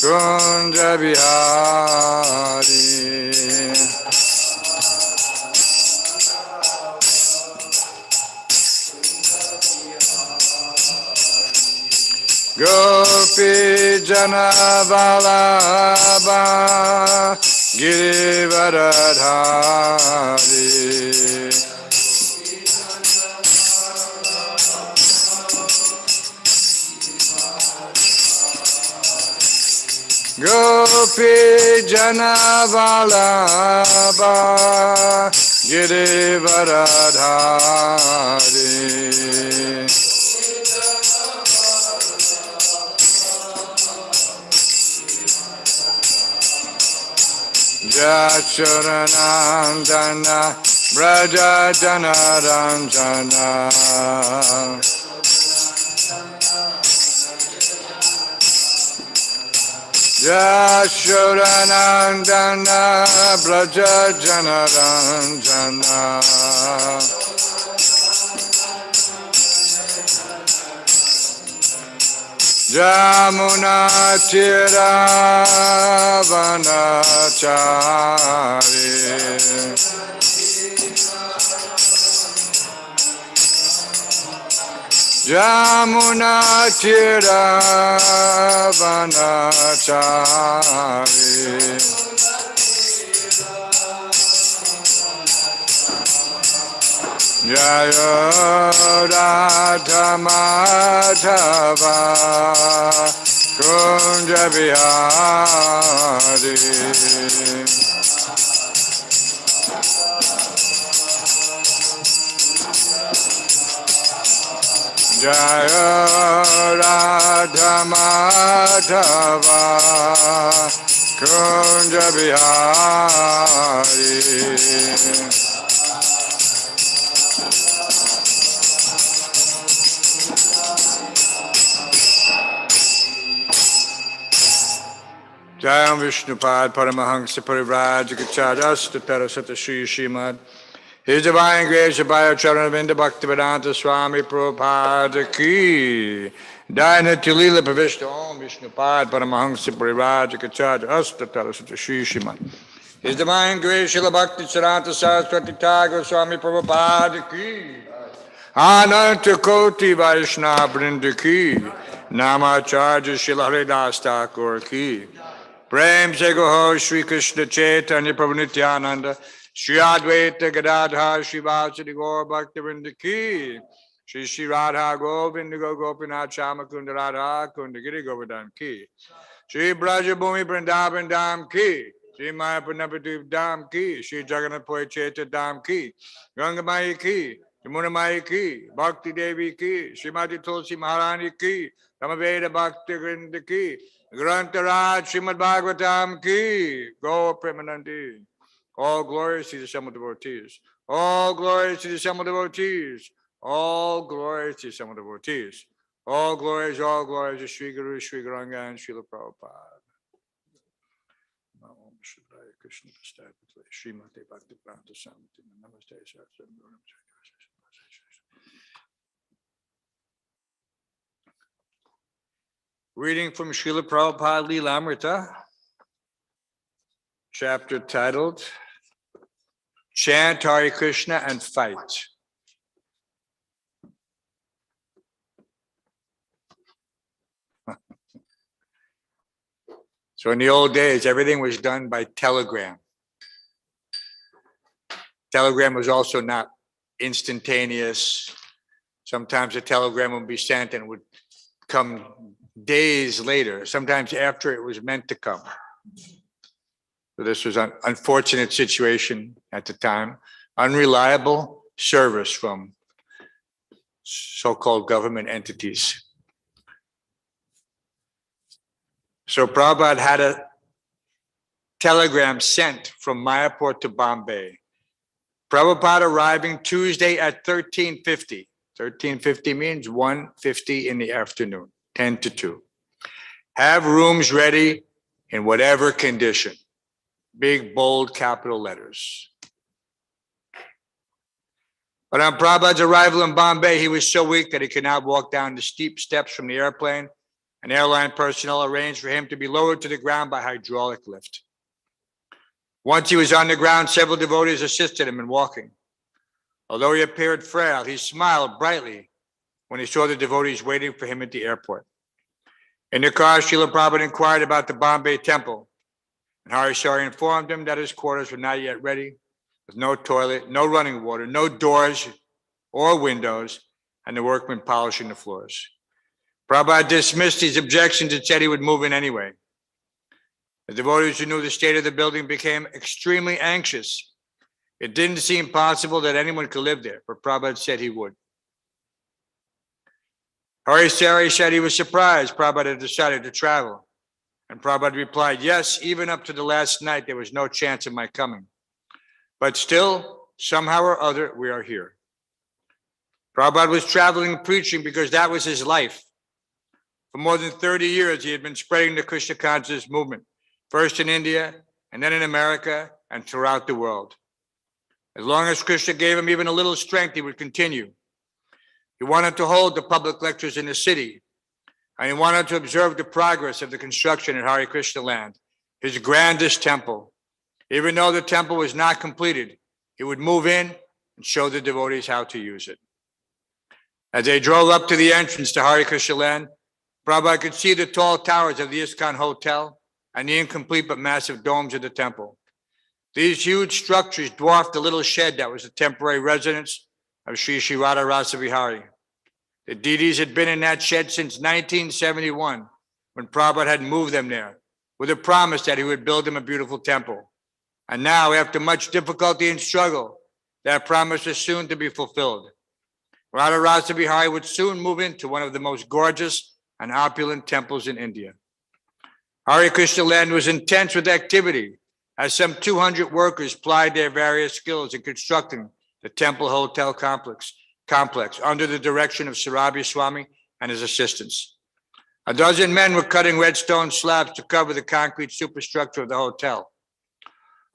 Kunja Bihari. Gopi Jana Vallabha Girivaradhari. Gopi Jana Vallabha Girivaradhari. Jachuranandana Braja Janaranjana. Jashuranandana Braja Janaranjana. Jamuna Tiravanachari. Jamuna Tiravanachari. Jaya Radha Madhava Kunja Bihari. Jaya Radha Madhava Kunja Bihari. Jayam Vishnupad Paramahansa Parivrajagacharya Astatara Sata Shri Srimad His Divine Grace Abhaya Charanavinda Bhaktivedanta Swami Prabhupada Ki Dina Tilila Pavishta Om Vishnupad Paramahansa Parivrajagacharya Astatara Sata Shri Srimad His Divine Grace Srila Bhakti Saranta Saraswati Thakur Swami Prabhupada Ki Ananta Koti Vaishnava Vrinda Ki Namacharya Srila Haridas Thakur Ki Prem Se Goho Shri Krishna Chaitanya Prabhu Nityananda Shri Advaita Gadadhar Shri Vasudeva Gaur Bhaktivinoda Ki Shri Shri Radha Govinda Gopinath Shamakunda Radha Kunda Giri Govardhan Ki Shri Braja Bhumi Vrindavan Dham Ki Shri Mayapur Navadvip Dham Ki Shri Jagannath Puri Chaitanya Dham Ki Ganga Mai Ki Yamuna Mai Ki Bhakti Devi Ki Srimati Tulsi Maharani Ki Ramaveda Bhakti Vrinda Ki Grantaraj Srimad Bhagavatam Ki Go Premanandi. All glories to the Summa devotees. All glories to the Summa devotees. All glories to the Summa devotees. All glories to Sri Guru, Sri Garanga, and Srila Prabhupada. Om Shivaya Krishna Prasthapatale Srimate Bhaktivedanta Swami Namaste Saraswati Namaste. Reading from Srila Prabhupada Leelamrita, chapter titled, Chant Hare Krishna and Fight. So in the old days, everything was done by telegram. Telegram was also not instantaneous. Sometimes a telegram would be sent and would come days later, sometimes after it was meant to come. So this was an unfortunate situation at the time. Unreliable service from so-called government entities. So Prabhupada had a telegram sent from Mayapur to Bombay. Prabhupada arriving Tuesday at 13:50. 13:50 means 1:50 in the afternoon, 10 to 2. Have rooms ready in whatever condition. Big, bold, capital letters. But on Prabhupada's arrival in Bombay, he was so weak that he could not walk down the steep steps from the airplane and airline personnel arranged for him to be lowered to the ground by hydraulic lift. Once he was on the ground, several devotees assisted him in walking. Although he appeared frail, he smiled brightly when he saw the devotees waiting for him at the airport. In the car, Srila Prabhupada inquired about the Bombay temple, and Harisari informed him that his quarters were not yet ready, with no toilet, no running water, no doors or windows, and the workmen polishing the floors. Prabhupada dismissed these objections and said he would move in anyway. The devotees who knew the state of the building became extremely anxious. It didn't seem possible that anyone could live there, but Prabhupada said he would. Harisari said he was surprised Prabhupada had decided to travel. And Prabhupada replied, yes, even up to the last night, there was no chance of my coming. But still, somehow or other, we are here. Prabhupada was traveling and preaching because that was his life. For more than 30 years, he had been spreading the Krishna consciousness movement, first in India, and then in America, and throughout the world. As long as Krishna gave him even a little strength, he would continue. He wanted to hold the public lectures in the city, and he wanted to observe the progress of the construction at Hare Krishna land, his grandest temple. Even though the temple was not completed, he would move in and show the devotees how to use it. As they drove up to the entrance to Hare Krishna land, Prabhupada could see the tall towers of the ISKCON Hotel and the incomplete but massive domes of the temple. These huge structures dwarfed the little shed that was the temporary residence of Sri Sri Radha Rasa Vihari. The deities had been in that shed since 1971, when Prabhupada had moved them there, with a promise that he would build them a beautiful temple. And now, after much difficulty and struggle, that promise was soon to be fulfilled. Radha Rasa Vihari would soon move into one of the most gorgeous and opulent temples in India. Hare Krishna land was intense with activity, as some 200 workers plied their various skills in constructing the temple hotel complex under the direction of Sarabi Swami and his assistants. A dozen men were cutting red stone slabs to cover the concrete superstructure of the hotel.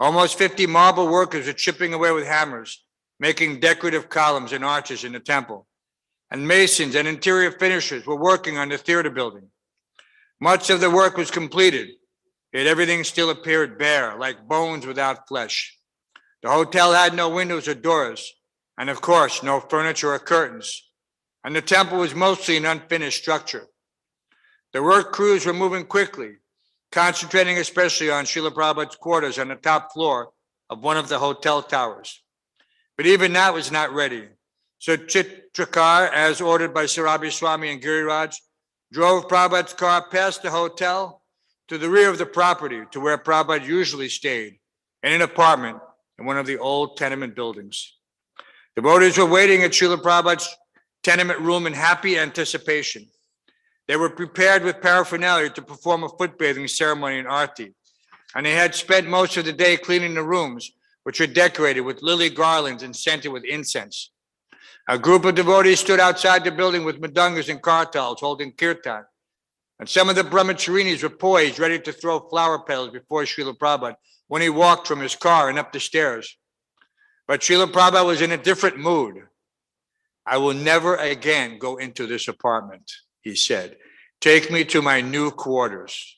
Almost 50 marble workers were chipping away with hammers, making decorative columns and arches in the temple. And masons and interior finishers were working on the theater building. Much of the work was completed, yet everything still appeared bare, like bones without flesh. The hotel had no windows or doors, and of course, no furniture or curtains. And the temple was mostly an unfinished structure. The work crews were moving quickly, concentrating especially on Srila Prabhupada's quarters on the top floor of one of the hotel towers. But even that was not ready. So Chitrakar, as ordered by Sarabi Swami and Giriraj, drove Prabhupada's car past the hotel to the rear of the property to where Prabhupada usually stayed, in an apartment in one of the old tenement buildings. Devotees were waiting at Srila Prabhupada's tenement room in happy anticipation. They were prepared with paraphernalia to perform a foot bathing ceremony in Aarti, and they had spent most of the day cleaning the rooms, which were decorated with lily garlands and scented with incense. A group of devotees stood outside the building with mridungas and kartals holding kirtan, and some of the brahmacharinis were poised, ready to throw flower petals before Srila Prabhupada when he walked from his car and up the stairs. But Srila Prabhupada was in a different mood. I will never again go into this apartment, he said. Take me to my new quarters.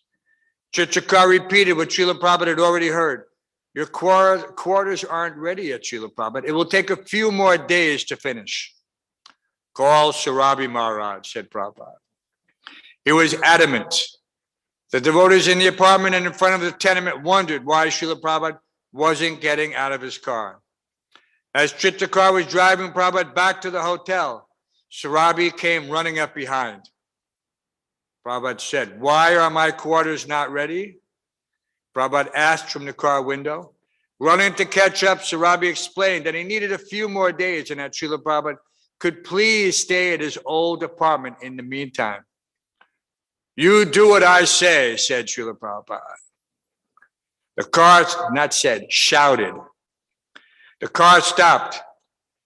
Chitrakar repeated what Srila Prabhupada had already heard. Your quarters aren't ready yet, Srila Prabhupada. It will take a few more days to finish. Call Sarabi Maharaj, said Prabhupada. He was adamant. The devotees in the apartment and in front of the tenement wondered why Srila Prabhupada wasn't getting out of his car. As Chitrakar was driving Prabhupada back to the hotel, Sarabi came running up behind. Prabhupada said, why are my quarters not ready? Prabhupada asked from the car window. Running to catch up, Sarabi explained that he needed a few more days and that Srila Prabhupada could please stay at his old apartment in the meantime. You do what I say, said Srila Prabhupada. The car, not said, shouted. The car stopped.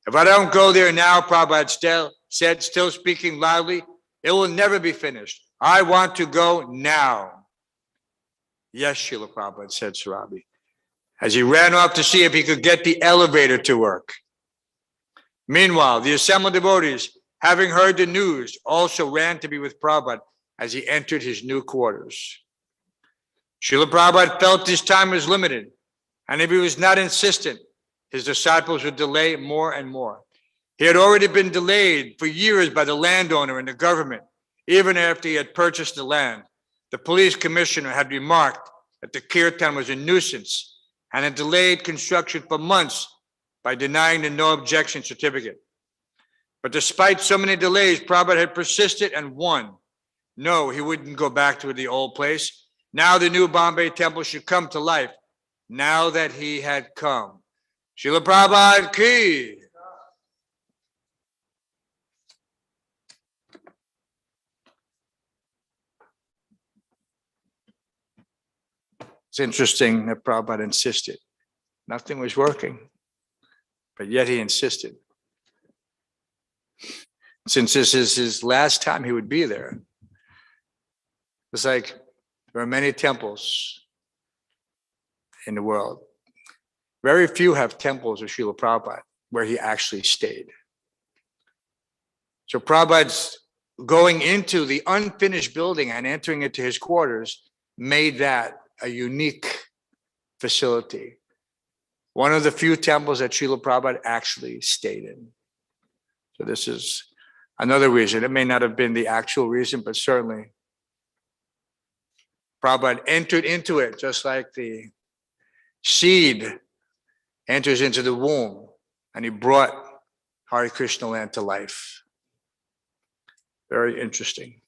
If I don't go there now, Prabhupada said, still speaking loudly, it will never be finished. I want to go now. Yes, Srila Prabhupada, said Sarabi, as he ran off to see if he could get the elevator to work. Meanwhile, the assembled devotees, having heard the news, also ran to be with Prabhupada as he entered his new quarters. Srila Prabhupada felt his time was limited, and if he was not insistent, his disciples would delay more and more. He had already been delayed for years by the landowner and the government, even after he had purchased the land. The police commissioner had remarked that the kirtan was a nuisance and had delayed construction for months by denying the no objection certificate. But despite so many delays, Prabhupada had persisted and won. No, he wouldn't go back to the old place. Now the new Bombay temple should come to life, now that he had come. Srila Prabhupada ki. It's interesting that Prabhupada insisted. Nothing was working, but yet he insisted. Since this is his last time he would be there, it's like there are many temples in the world. Very few have temples of Srila Prabhupada where he actually stayed. So Prabhupada's going into the unfinished building and entering into his quarters made that a unique facility. One of the few temples that Srila Prabhupada actually stayed in. So this is another reason. It may not have been the actual reason, but certainly Prabhupada entered into it just like the seed enters into the womb, and he brought Hare Krishna land to life. Very interesting.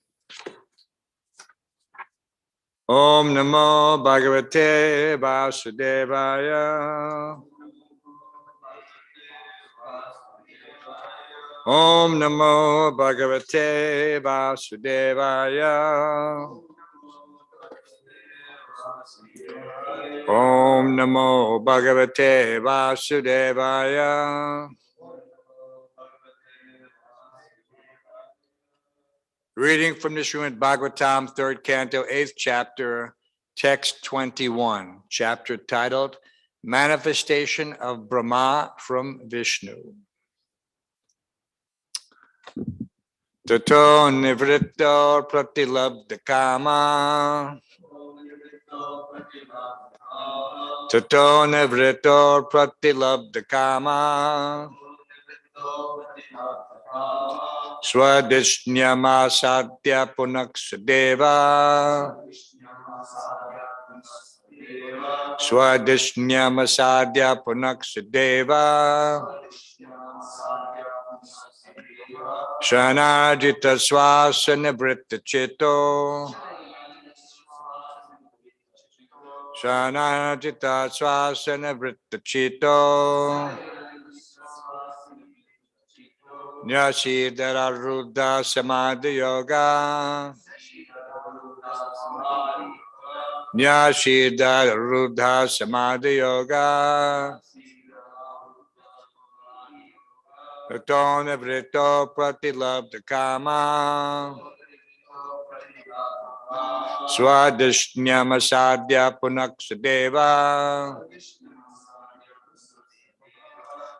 Om Namo Bhagavate Vasudevaya. Om Namo Bhagavate Vasudevaya. Om Namo Bhagavate Vasudevaya. Reading from the Srimad Bhagavatam, 3rd Canto, 8th Chapter, Text 21, chapter titled, Manifestation of Brahma from Vishnu. Tato nivritto pratilabdha kama. Tato nivritto pratilabdha kama. Swadishnyama sadhya punaksadeva. Swadishnyama sadhya punaksadeva. Shanajita swasana vritta chito. Shanajita swasana vritta chito. Nyashidara ruddha samadhi yoga. Nyashidara ruddha samadhi yoga. Tato nivritto pratilabdha kama. Swadishnyama sadhya punaksadeva.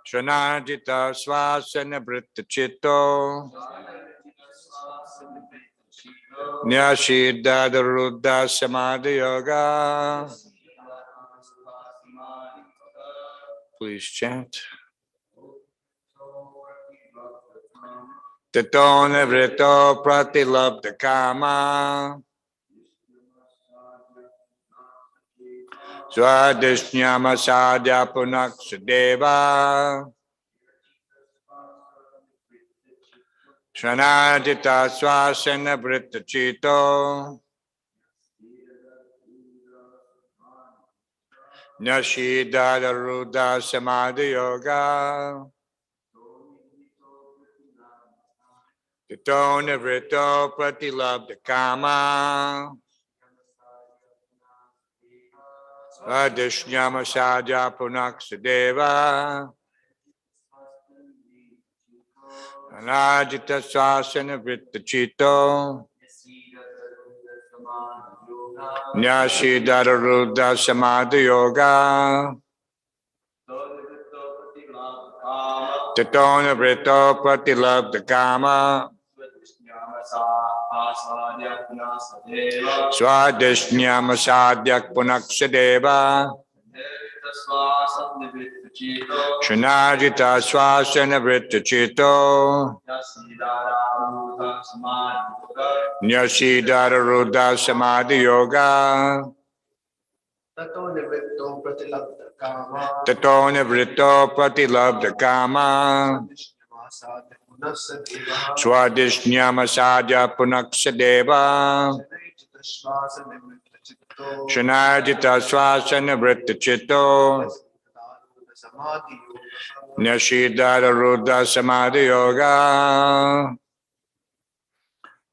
Shanajita swasana vritta chitto. Nyashidada ruddha samadhi yoga. Please chant. Tato nivritto pratilabdha kama. Swadishnyama sadhya punaksadeva. Shanajita swasana vritta chito. Nyashidada ruddha samadhi yoga. Tato nivritto pratilabdha kama. Swadishnyama sadhya punaksadeva. Anajita swasana vritta chito. Nyashidara ruddha samadhi yoga. Tato nivritto pratilabdha kama. Swadishnyamasadyak punaksadeva Shanajita swasana vrittachito Nyasidara ruddha samadhi yoga Tato nivritto pratilabdha kama Swadishnyamasadya punaksadeva Shanajita swasana vrittachito Nyasidara ruddha samadhi yoga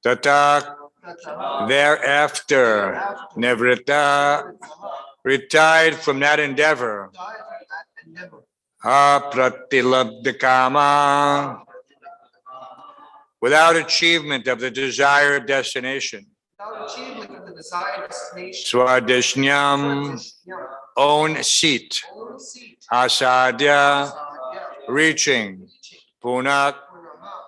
Tata thereafter Nivritta retired from that endeavor Apratilabdha kama without achievement of the desired destination. Swadishnyam own seat. Asadya reaching. Punak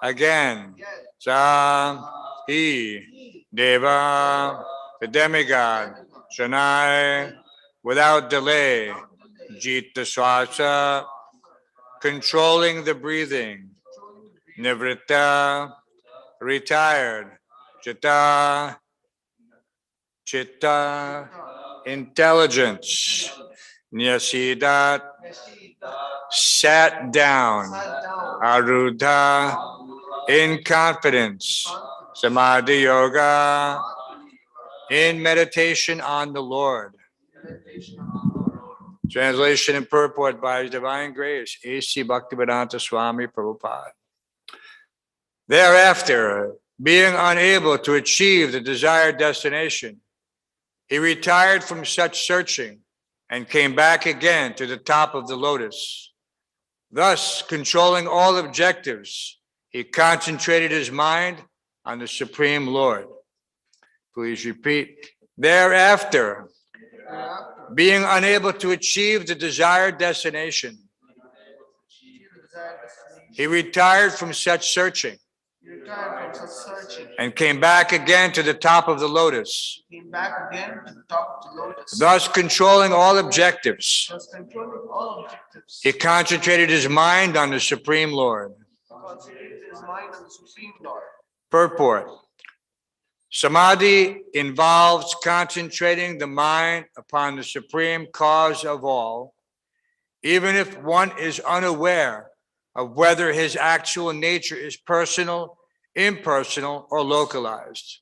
again. Sa he Deva the demigod. Shanai without delay. Jita swasa controlling the breathing. Nivritta retired. Chitta intelligence. Nyasidat sat down. Arudha in confidence. Samadhi yoga in meditation on the Lord. Translation and purport by His Divine Grace, A.C. Bhaktivedanta Swami Prabhupada. Thereafter, being unable to achieve the desired destination, he retired from such searching and came back again to the top of the lotus. Thus, controlling all objectives, he concentrated his mind on the Supreme Lord. Please repeat. Thereafter, being unable to achieve the desired destination, he retired from such searching and came back again to the top of the lotus. Thus, controlling all objectives, he concentrated his mind on the Supreme Lord. Purport. Samadhi involves concentrating the mind upon the supreme cause of all, even if one is unaware of whether his actual nature is personal, impersonal, or localized.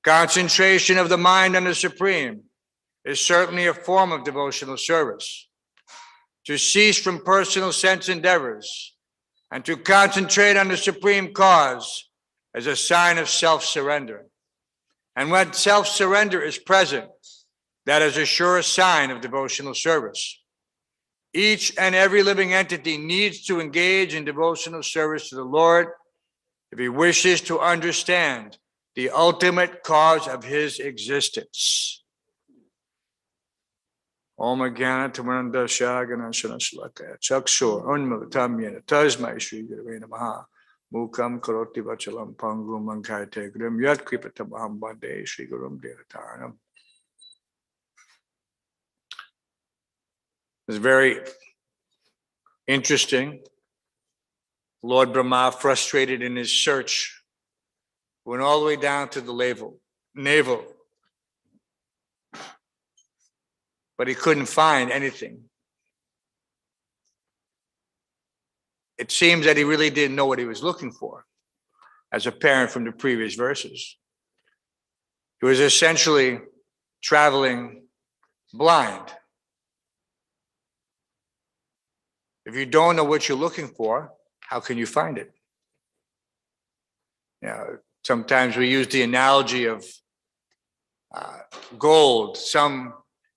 Concentration of the mind on the Supreme is certainly a form of devotional service. To cease from personal sense endeavors and to concentrate on the supreme cause is a sign of self-surrender. And when self-surrender is present, that is a sure sign of devotional service. Each and every living entity needs to engage in devotional service to the Lord if he wishes to understand the ultimate cause of his existence. Om Jnana Timiranda Shagana Shanaslaka Chakshur Unmilitam Yena Tasmai Shri Gurave Namaha Mukam Karoti Vachalam Pangum Mankate Grim Yat Kripatamaham Bande Shri Gurum Devataranam. It's very interesting. Lord Brahma, frustrated in his search, went all the way down to the navel. But he couldn't find anything. It seems that he really didn't know what he was looking for, as apparent from the previous verses. He was essentially traveling blind. If you don't know what you're looking for, how can you find it? You know, sometimes we use the analogy of gold. Some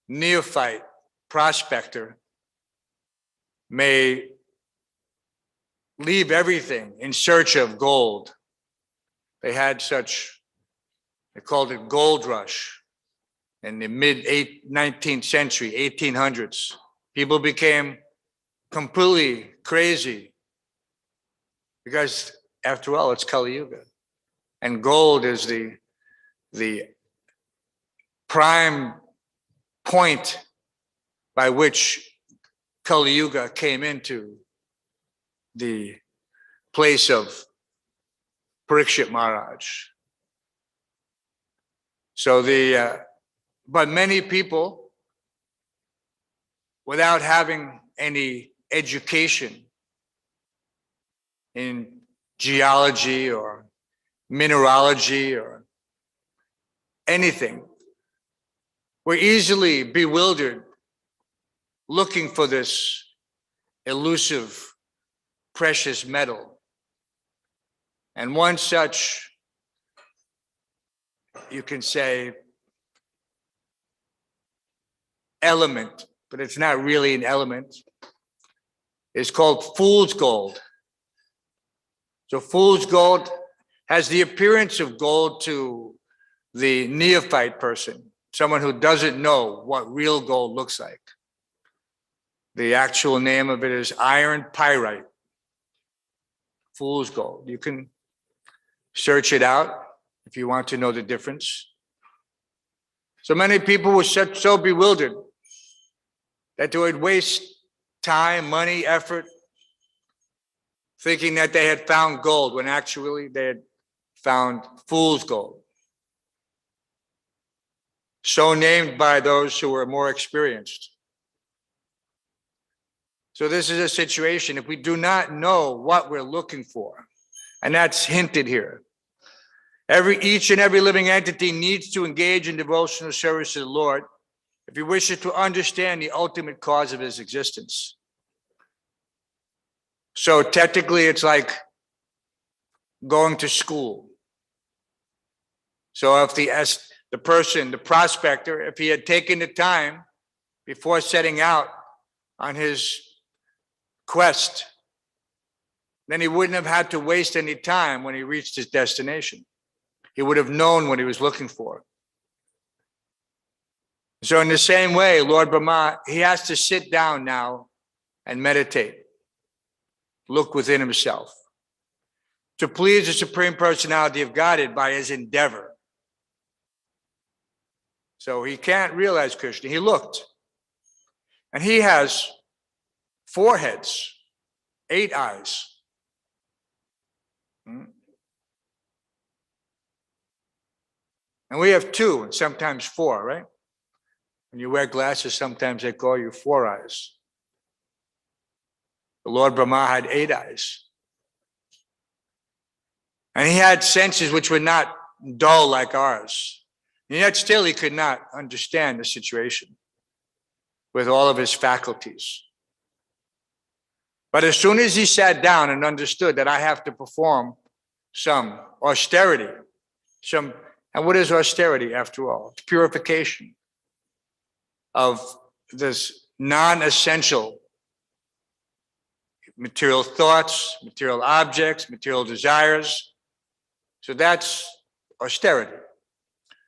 neophyte prospector may leave everything in search of gold. They called it gold rush in the mid-19th century, 1800s. People became completely crazy because, after all, it's Kali Yuga. And gold is the the prime point by which Kali Yuga came into the place of Parikshit Maharaj. So but many people, without having any education in geology or mineralogy or anything, were easily bewildered looking for this elusive, precious metal. And one such, you can say, element, but it's not really an element, is called fool's gold. So fool's gold has the appearance of gold to the neophyte person, someone who doesn't know what real gold looks like. The actual name of it is iron pyrite, fool's gold. You can search it out if you want to know the difference. So many people were so bewildered that they would waste time, money, effort, thinking that they had found gold when actually they had found fool's gold. So named by those who were more experienced. So this is a situation, if we do not know what we're looking for, and that's hinted here. Each and every living entity needs to engage in devotional service to the Lord if he wishes to understand the ultimate cause of his existence. So technically, it's like going to school. So if the person, the prospector, if he had taken the time before setting out on his quest, then he wouldn't have had to waste any time when he reached his destination. He would have known what he was looking for. So in the same way, Lord Brahma, he has to sit down now and meditate, look within himself, to please the Supreme Personality of Godhead by his endeavor. So he can't realize Krishna. He looked, and he has 4 heads, 8 eyes. And we have 2 and sometimes 4, right? When you wear glasses, sometimes they call you 4 eyes. The Lord Brahma had 8 eyes. And he had senses which were not dull like ours. And yet still he could not understand the situation with all of his faculties. But as soon as he sat down and understood that I have to perform some austerity, and what is austerity after all? It's purification of this non-essential material thoughts, material objects, material desires. So that's austerity.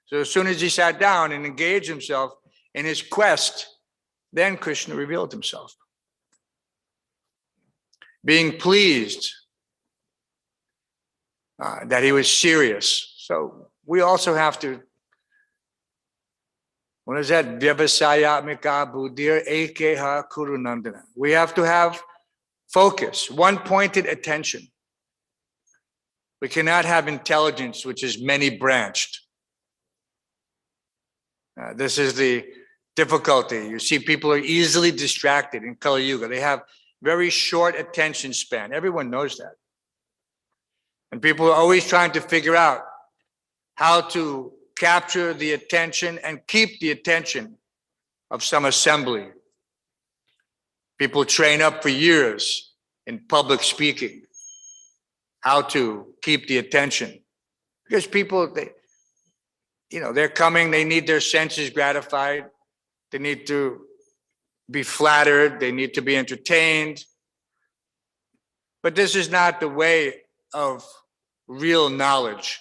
So as soon as he sat down and engaged himself in his quest, then Krishna revealed himself. Being pleased that he was serious. So we also have to, what is that? Vyavasayamika buddhir ekeha kurunandana. We have to have focus, one-pointed attention. We cannot have intelligence which is many-branched. This is the difficulty. You see, people are easily distracted in Kali Yuga. They have very short attention span. Everyone knows that. And people are always trying to figure out how to capture the attention and keep the attention of some assembly. People train up for years in public speaking, how to keep the attention. Because people, they're coming, they need their senses gratified. They need to be flattered. They need to be entertained. But this is not the way of real knowledge.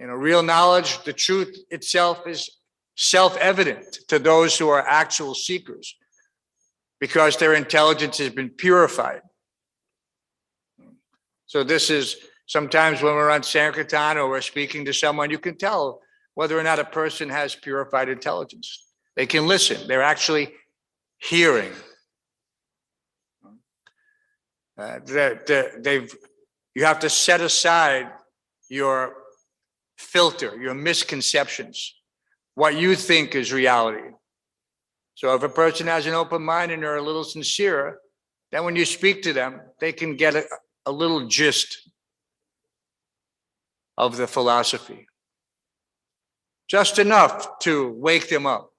Real knowledge, the truth itself is self-evident to those who are actual seekers because their intelligence has been purified. So this is Sometimes when we're on Sankirtan or we're speaking to someone, you can tell whether or not a person has purified intelligence. They can listen. They're actually hearing. You have to set aside your filter, your misconceptions, what you think is reality. So if a person has an open mind and they're a little sincere, then when you speak to them, they can get a little gist of the philosophy. Just enough to wake them up.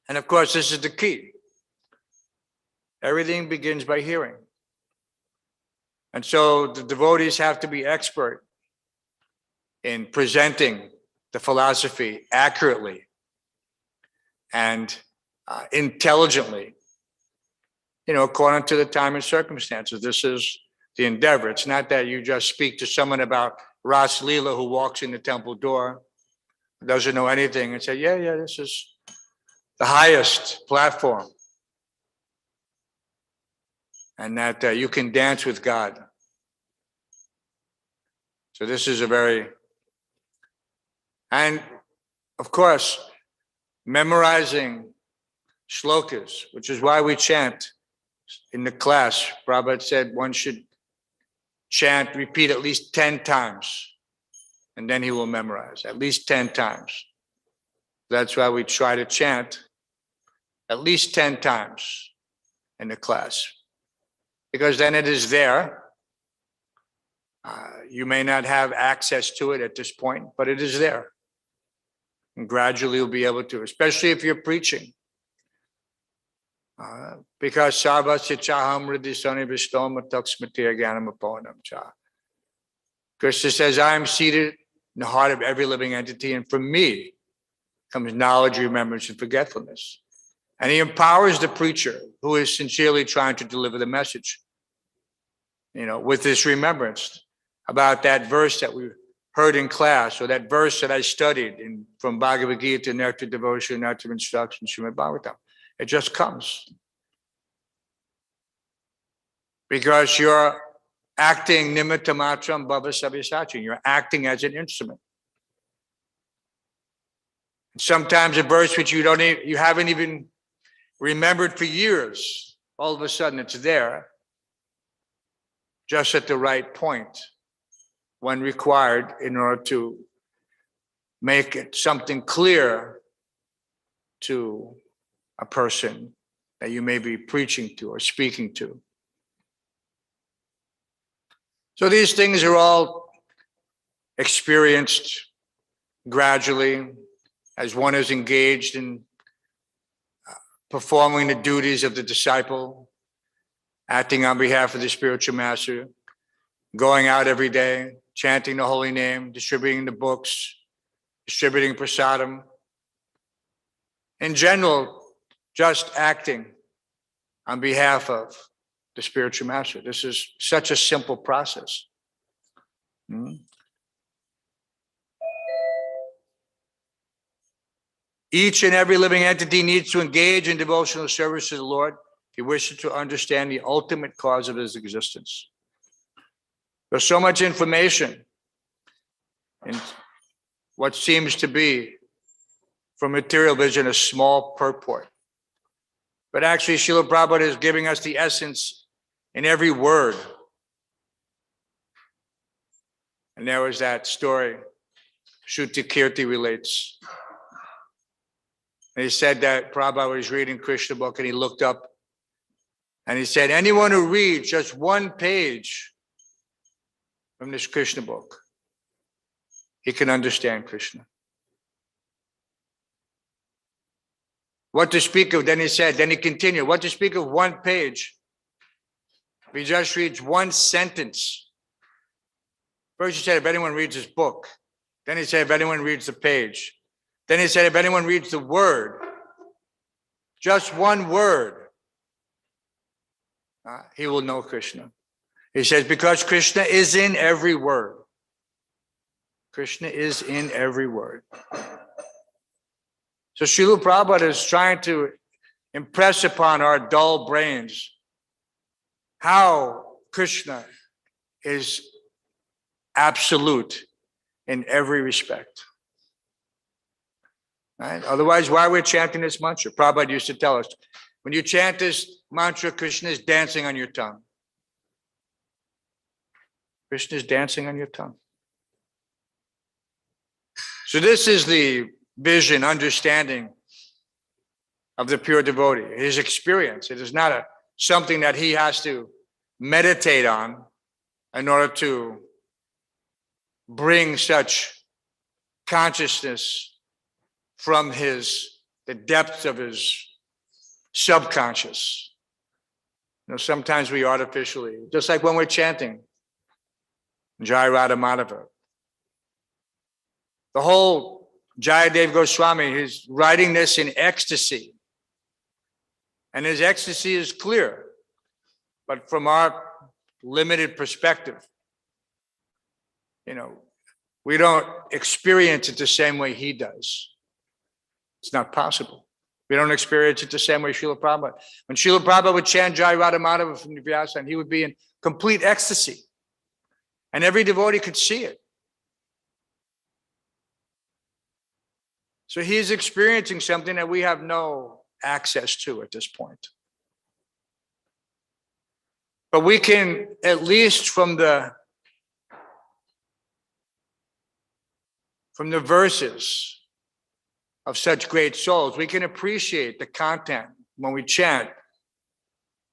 And of course, this is the key. Everything begins by hearing. And so the devotees have to be expert in presenting the philosophy accurately and intelligently, according to the time and circumstances. This is the endeavor. It's not that you just speak to someone about Ras Leela who walks in the temple door, doesn't know anything, and say, yeah, this is the highest platform. And that you can dance with God. So this is and of course, memorizing shlokas, which is why we chant in the class. Prabhupada said one should repeat at least 10 times, and then he will memorize, at least 10 times. That's why we try to chant at least 10 times in the class, because then it is there. You may not have access to it at this point, but it is there. And gradually you'll be able to, especially if you're preaching. Because Sarvasya Chaham Riddhisani Vishtoma Taksmati Agyanam Aponam Cha. Krishna says, I am seated in the heart of every living entity, and from me comes knowledge, remembrance, and forgetfulness. And he empowers the preacher who is sincerely trying to deliver the message, with this remembrance about that verse that we heard in class, or that verse that I studied from Bhagavad Gita, Nectar Devotion, Nectar Instruction, Srimad Bhagavatam. It just comes. Because you're acting nimitta matram bhava sabyasachi. You're acting as an instrument. Sometimes a verse which you haven't even remembered for years, all of a sudden it's there, just at the right point, when required, in order to make it something clear to a person that you may be preaching to or speaking to. So these things are all experienced gradually as one is engaged in performing the duties of the disciple, acting on behalf of the spiritual master, going out every day, chanting the holy name, distributing the books, distributing prasadam. In general, just acting on behalf of the spiritual master. This is such a simple process. Each and every living entity needs to engage in devotional service to the Lord if he wishes to understand the ultimate cause of his existence. There's so much information in what seems to be, from material vision, a small purport. But actually, Srila Prabhupada is giving us the essence in every word. And there was that story Shruti Kirti relates. And he said that Prabhupada was reading Krishna book, and he looked up and he said, anyone who reads just one page from this Krishna book, he can understand Krishna. What to speak of, then he said, then he continued, what to speak of one page? If he just reads one sentence. First he said, if anyone reads his book. Then he said, if anyone reads the page. Then he said, if anyone reads the word, just one word, he will know Krishna. He says, because Krishna is in every word. Krishna is in every word. So Srila Prabhupada is trying to impress upon our dull brains how Krishna is absolute in every respect. Right? Otherwise, why we're chanting this mantra? Prabhupada used to tell us, when you chant this mantra, Krishna is dancing on your tongue. Krishna is dancing on your tongue. So this is the vision, understanding of the pure devotee, his experience. It is not something that he has to meditate on in order to bring such consciousness from the depths of his subconscious. Sometimes we artificially, just like when we're chanting Jai Radha Madhava. The whole Jayadev Goswami, he's writing this in ecstasy. And his ecstasy is clear. But from our limited perspective, we don't experience it the same way he does. It's not possible. We don't experience it the same way Srila Prabhupada. When Srila Prabhupada would chant Jai Radha Madhava from the Vyasa, and he would be in complete ecstasy. And every devotee could see it. So he is experiencing something that we have no access to at this point. But we can, at least from the verses of such great souls, we can appreciate the content when we chant.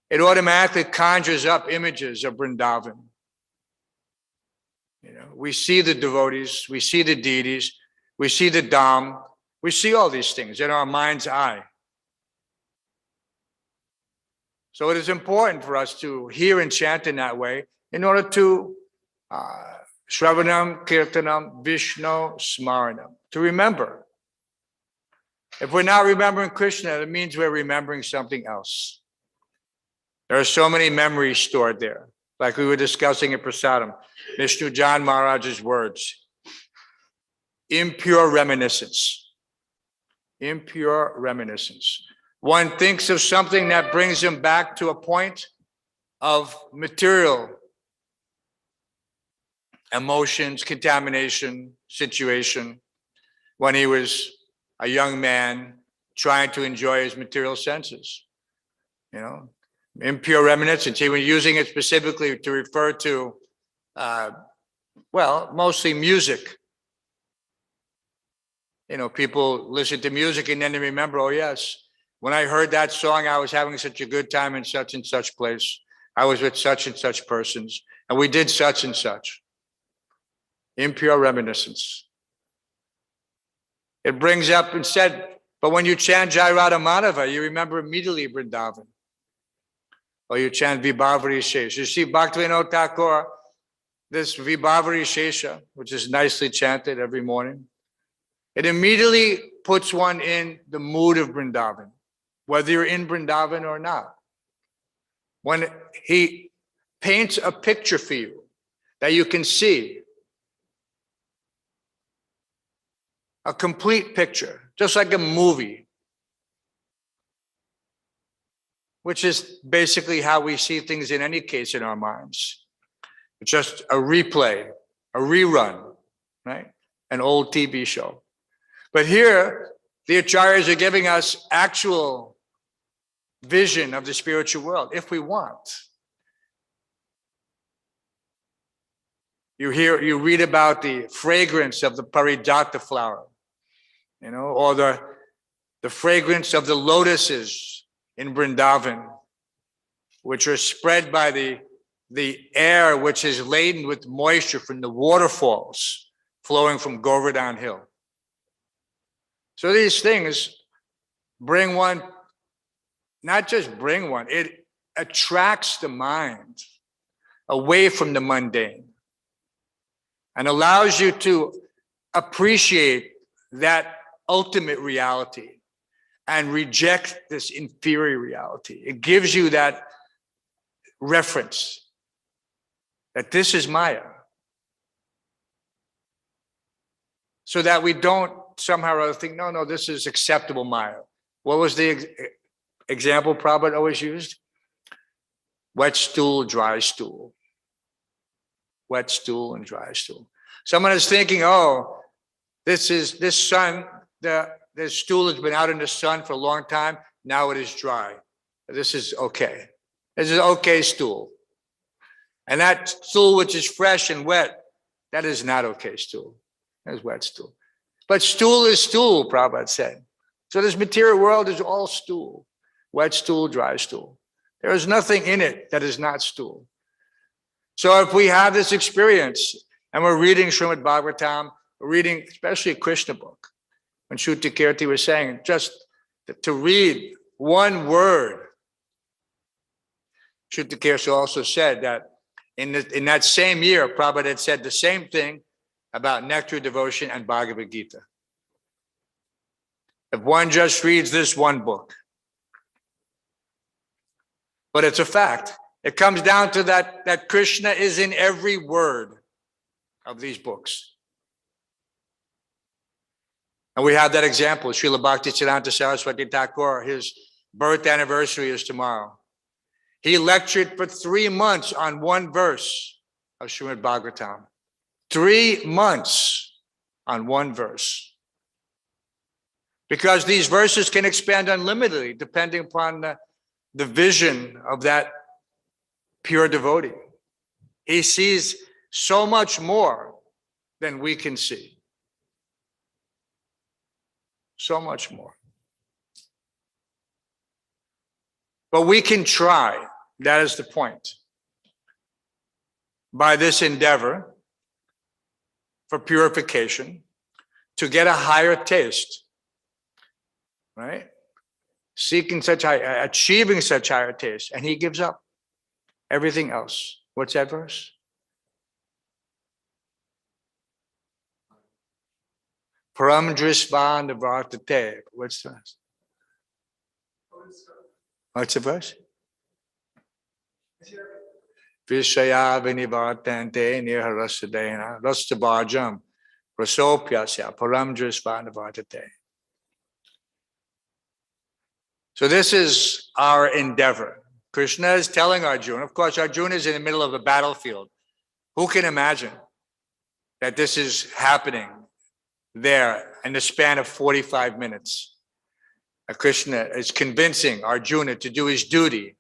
It automatically conjures up images of Vrindavan. We see the devotees, we see the deities, we see the Dham, we see all these things in our mind's eye. So it is important for us to hear and chant in that way in order to Shravanam, Kirtanam, Vishnu, Smaranam, to remember. If we're not remembering Krishna, it means we're remembering something else. There are so many memories stored there, like we were discussing at Prasadam, Vishnu Jan Maharaj's words. Impure reminiscence. Impure reminiscence. One thinks of something that brings him back to a point of material emotions, contamination, situation, when he was a young man trying to enjoy his material senses. Impure reminiscence. He was using it specifically to refer to, mostly music. People listen to music and then they remember, oh yes, when I heard that song, I was having such a good time in such and such place. I was with such and such persons, and we did such and such. Impure reminiscence. It brings up instead, but when you chant Jai Radha Madhava, you remember immediately Vrindavan. Or you chant Vibhavari Shesha. You see Bhaktivinoda Thakur, this Vibhavari Shesha, which is nicely chanted every morning, it immediately puts one in the mood of Vrindavan, whether you're in Vrindavan or not. When he paints a picture for you that you can see, a complete picture, just like a movie, which is basically how we see things in any case in our minds. It's just a replay, a rerun, right? An old TV show. But here, the acharyas are giving us actual vision of the spiritual world, if we want. You read about the fragrance of the parijata flower, or the fragrance of the lotuses in Vrindavan, which are spread by the air which is laden with moisture from the waterfalls flowing from Govardhan Hill. So these things bring one, not just bring one, it attracts the mind away from the mundane and allows you to appreciate that ultimate reality and reject this inferior reality. It gives you that reference that this is Maya. So that we don't somehow or other think, no, this is acceptable Maya. What was the example Prabhupada always used? Wet stool, dry stool. Wet stool and dry stool. Someone is thinking, oh, this stool has been out in the sun for a long time. Now it is dry. This is okay. This is okay stool. And that stool which is fresh and wet, that is not okay stool. That is wet stool. But stool is stool, Prabhupada said. So this material world is all stool. Wet stool, dry stool. There is nothing in it that is not stool. So if we have this experience and we're reading Srimad Bhagavatam, we're reading especially a Krishna book, when Shruti Kirti was saying, just to read one word, Shruti Kirti also said that in that same year, Prabhupada had said the same thing about nectar devotion and Bhagavad Gita. If one just reads this one book. But it's a fact. It comes down to that Krishna is in every word of these books. And we have that example. Srila Bhaktisiddhanta Saraswati Thakur, his birth anniversary is tomorrow. He lectured for 3 months on one verse of Srimad Bhagavatam. 3 months on one verse. Because these verses can expand unlimitedly depending upon the vision of that pure devotee. He sees so much more than we can see. So much more. But we can try, that is the point, by this endeavor for purification to get a higher taste, right? Achieving such higher taste, and he gives up everything else. What's that verse? Param drisva nivartate. What's the verse? What's the verse? Vishaya vinivartante nirharasadena rastabhajam rasopyasya param drisva nivartate. So this is our endeavor. Krishna is telling Arjuna, of course, Arjuna is in the middle of a battlefield. Who can imagine that this is happening there in the span of 45 minutes? Krishna is convincing Arjuna to do his duty,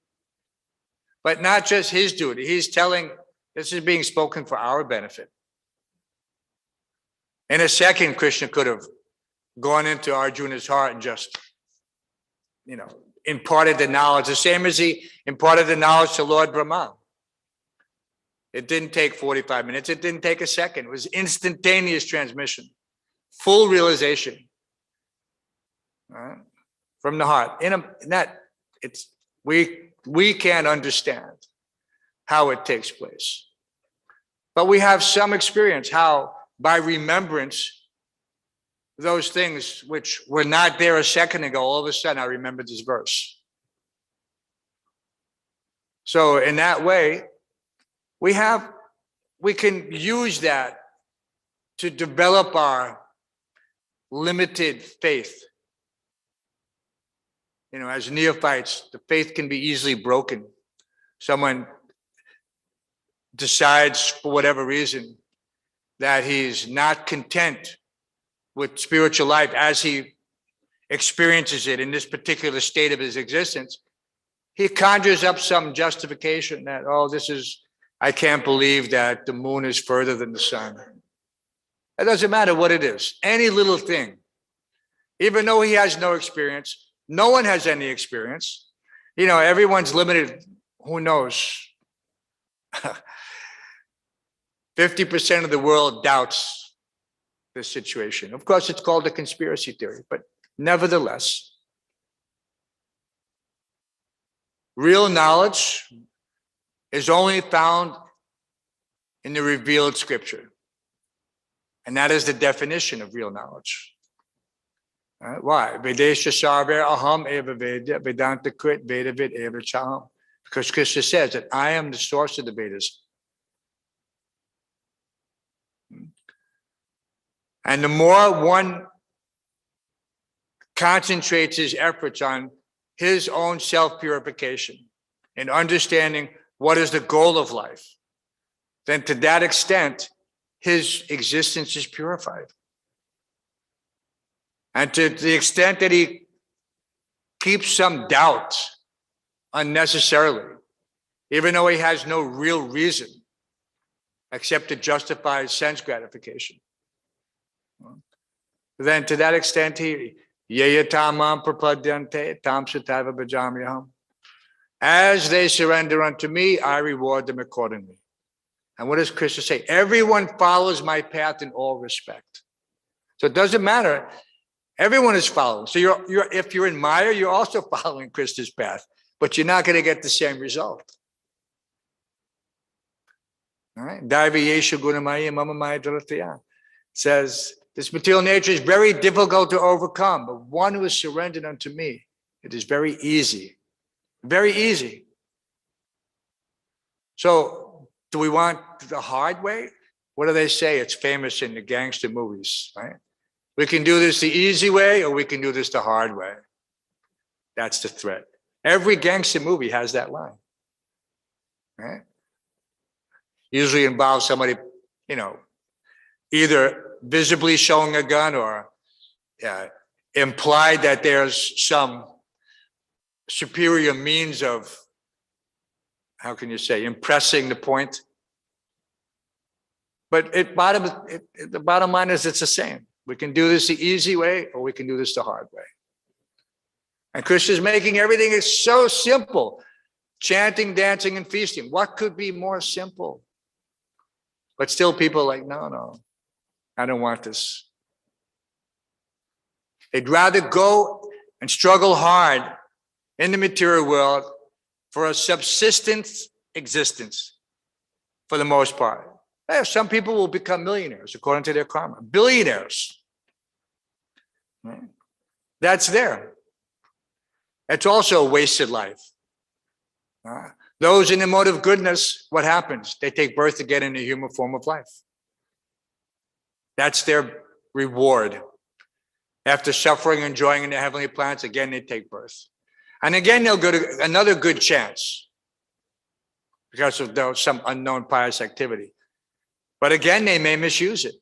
but not just his duty. He's telling, this is being spoken for our benefit. In a second, Krishna could have gone into Arjuna's heart and just, imparted the knowledge, the same as he imparted the knowledge to Lord Brahma. It didn't take 45 minutes. It didn't take a second. It was instantaneous transmission, full realization from the heart. We can't understand how it takes place, but we have some experience how by remembrance, those things which were not there a second ago, all of a sudden I remember this verse. So in that way, we can use that to develop our limited faith. As neophytes, the faith can be easily broken. Someone decides for whatever reason that he's not content with spiritual life as he experiences it in this particular state of his existence. He conjures up some justification that, I can't believe that the moon is further than the sun. It doesn't matter what it is, any little thing. Even though he has no experience, no one has any experience. Everyone's limited, who knows? 50% of the world doubts this situation. Of course, it's called a conspiracy theory, but nevertheless, real knowledge is only found in the revealed scripture. And that is the definition of real knowledge. Why? Vedesha sarver aham eva veda, vedanta krit vedavid eva chaham. Because Krishna says that I am the source of the Vedas. And the more one concentrates his efforts on his own self-purification and understanding what is the goal of life, then to that extent, his existence is purified. And to the extent that he keeps some doubt unnecessarily, even though he has no real reason except to justify sense gratification, then to that extent, he, yayatamam prapadyante tam sutaiva bhajamyaham. As they surrender unto me, I reward them accordingly. And what does Krishna say? Everyone follows my path in all respect. So it doesn't matter. Everyone is following. So if you're in Maya, you're also following Krishna's path, but you're not going to get the same result. All right. Daiva yesha gunamaya mama maya dharatya says this material nature is very difficult to overcome, but one who is surrendered unto me, it is very easy. Very easy. So do we want the hard way? What do they say? It's famous in the gangster movies, right? We can do this the easy way, or we can do this the hard way. That's the threat. Every gangster movie has that line, right? Usually involves somebody, either visibly showing a gun or implied that there's some superior means of, how can you say, impressing the point. But the bottom line is it's the same. We can do this the easy way, or we can do this the hard way. And Krishna's making everything is so simple. Chanting, dancing, and feasting. What could be more simple? But still people are like, no, I don't want this. They'd rather go and struggle hard in the material world for a subsistence existence, for the most part. Some people will become millionaires according to their karma. Billionaires. Right? That's there. It's also a wasted life. Those in the mode of goodness, what happens? They take birth again in a human form of life. That's their reward. After suffering and enjoying in the heavenly planets, again they take birth. And again they'll go to another good chance because of some unknown pious activity. But again, they may misuse it.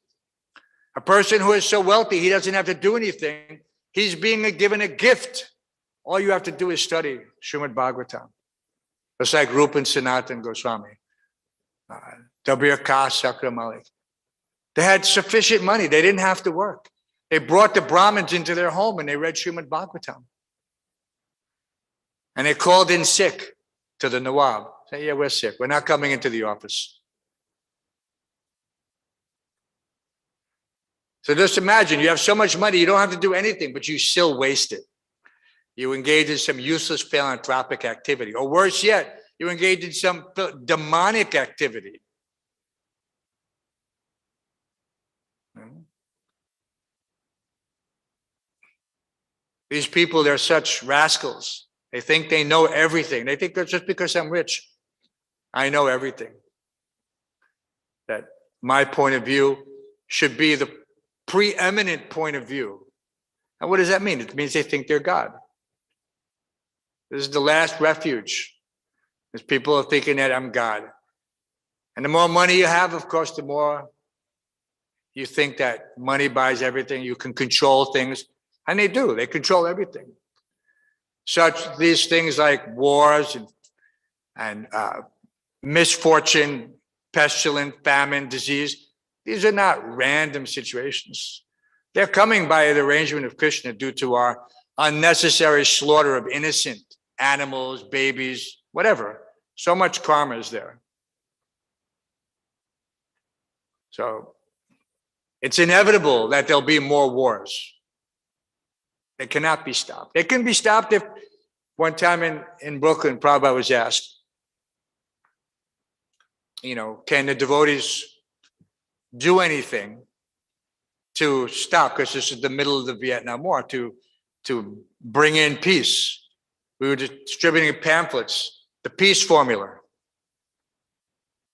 A person who is so wealthy, he doesn't have to do anything. He's being given a gift. All you have to do is study Srimad Bhagavatam. It's like Rupa and Sanatan Goswami. Dabir Kas Sakra Malik. They had sufficient money. They didn't have to work. They brought the Brahmins into their home and they read Srimad Bhagavatam. And they called in sick to the Nawab. Say, yeah, we're sick. We're not coming into the office. So just imagine, you have so much money, you don't have to do anything, but you still waste it. You engage in some useless philanthropic activity. Or worse yet, you engage in some demonic activity. These people, they're such rascals. They think they know everything. They think that just because I'm rich, I know everything. That my point of view should be the preeminent point of view. And what does that mean? It means they think they're God. This is the last refuge. Because people are thinking that I'm God. And the more money you have, of course, the more you think that money buys everything. You can control things. And they do. They control everything. These things like wars and misfortune, pestilence, famine, disease. These are not random situations. They're coming by the arrangement of Krishna due to our unnecessary slaughter of innocent animals, babies, whatever. So much karma is there. So it's inevitable that there'll be more wars. They cannot be stopped. They can be stopped if one time in Brooklyn, Prabhupada was asked, can the devotees do anything to stop, because this is the middle of the Vietnam War, to bring in peace. We were distributing pamphlets, the peace formula.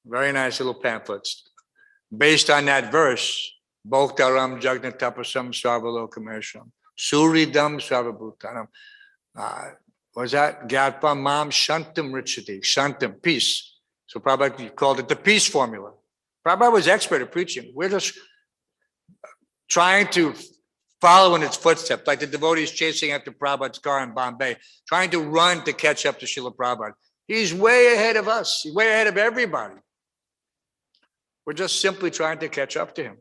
Very nice little pamphlets. Based on that verse, Bhoktaram Jagnatapasam Sarvalokamesham, Suridam Sarvabhutanam. Was that? Gyatva Mam Shantam Richati, Shantam, peace. So Prabhupada called it the peace formula. Prabhupada was expert at preaching. We're just trying to follow in its footsteps, like the devotees chasing after Prabhupada's car in Bombay, trying to run to catch up to Srila Prabhupada. He's way ahead of us. He's way ahead of everybody. We're just simply trying to catch up to him.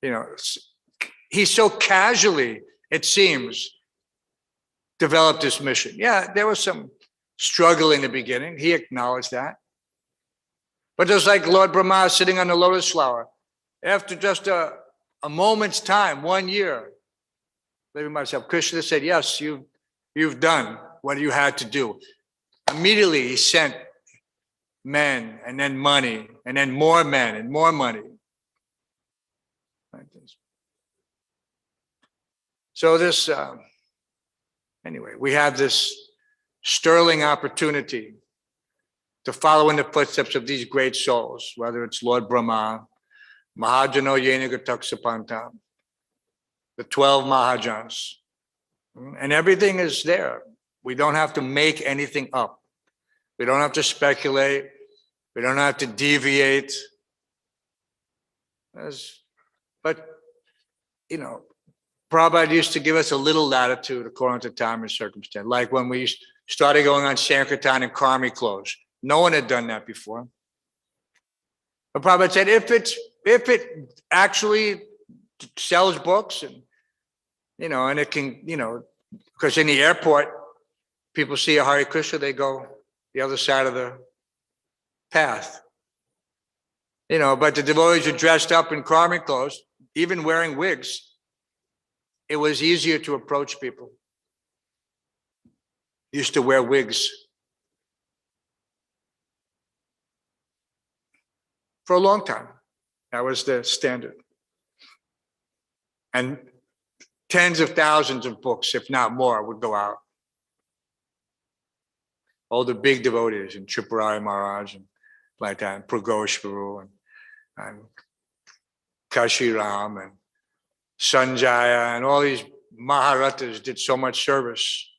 You know, he so casually, it seems, developed this mission. Yeah, there was some struggle in the beginning. He acknowledged that. But just like Lord Brahma sitting on the lotus flower, after just a moment's time, 1 year, leaving myself, Krishna said, yes, you've done what you had to do. Immediately he sent men and then money and then more men and more money. So this, anyway, we have this sterling opportunity to follow in the footsteps of these great souls, whether it's Lord Brahma, Mahajano Yenagataksapantam, the 12 Mahajans, and everything is there. We don't have to make anything up. We don't have to speculate. We don't have to deviate. But, you know, Prabhupada used to give us a little latitude according to time and circumstance. Like when we started going on Sankirtan and Karmi clothes. No one had done that before. But Prabhupada said, if it actually sells books and, you know, and it can, you know, because in the airport, people see a Hare Krishna, they go the other side of the path. You know, but the devotees are dressed up in Karmi clothes, even wearing wigs. It was easier to approach people. Used to wear wigs for a long time. That was the standard. And tens of thousands of books, if not more, would go out. All the big devotees, and Tripurari Maharaj, and like that, and Pragoshvaru, and Kashi Ram, and Sanjaya, and all these Maharathas did so much service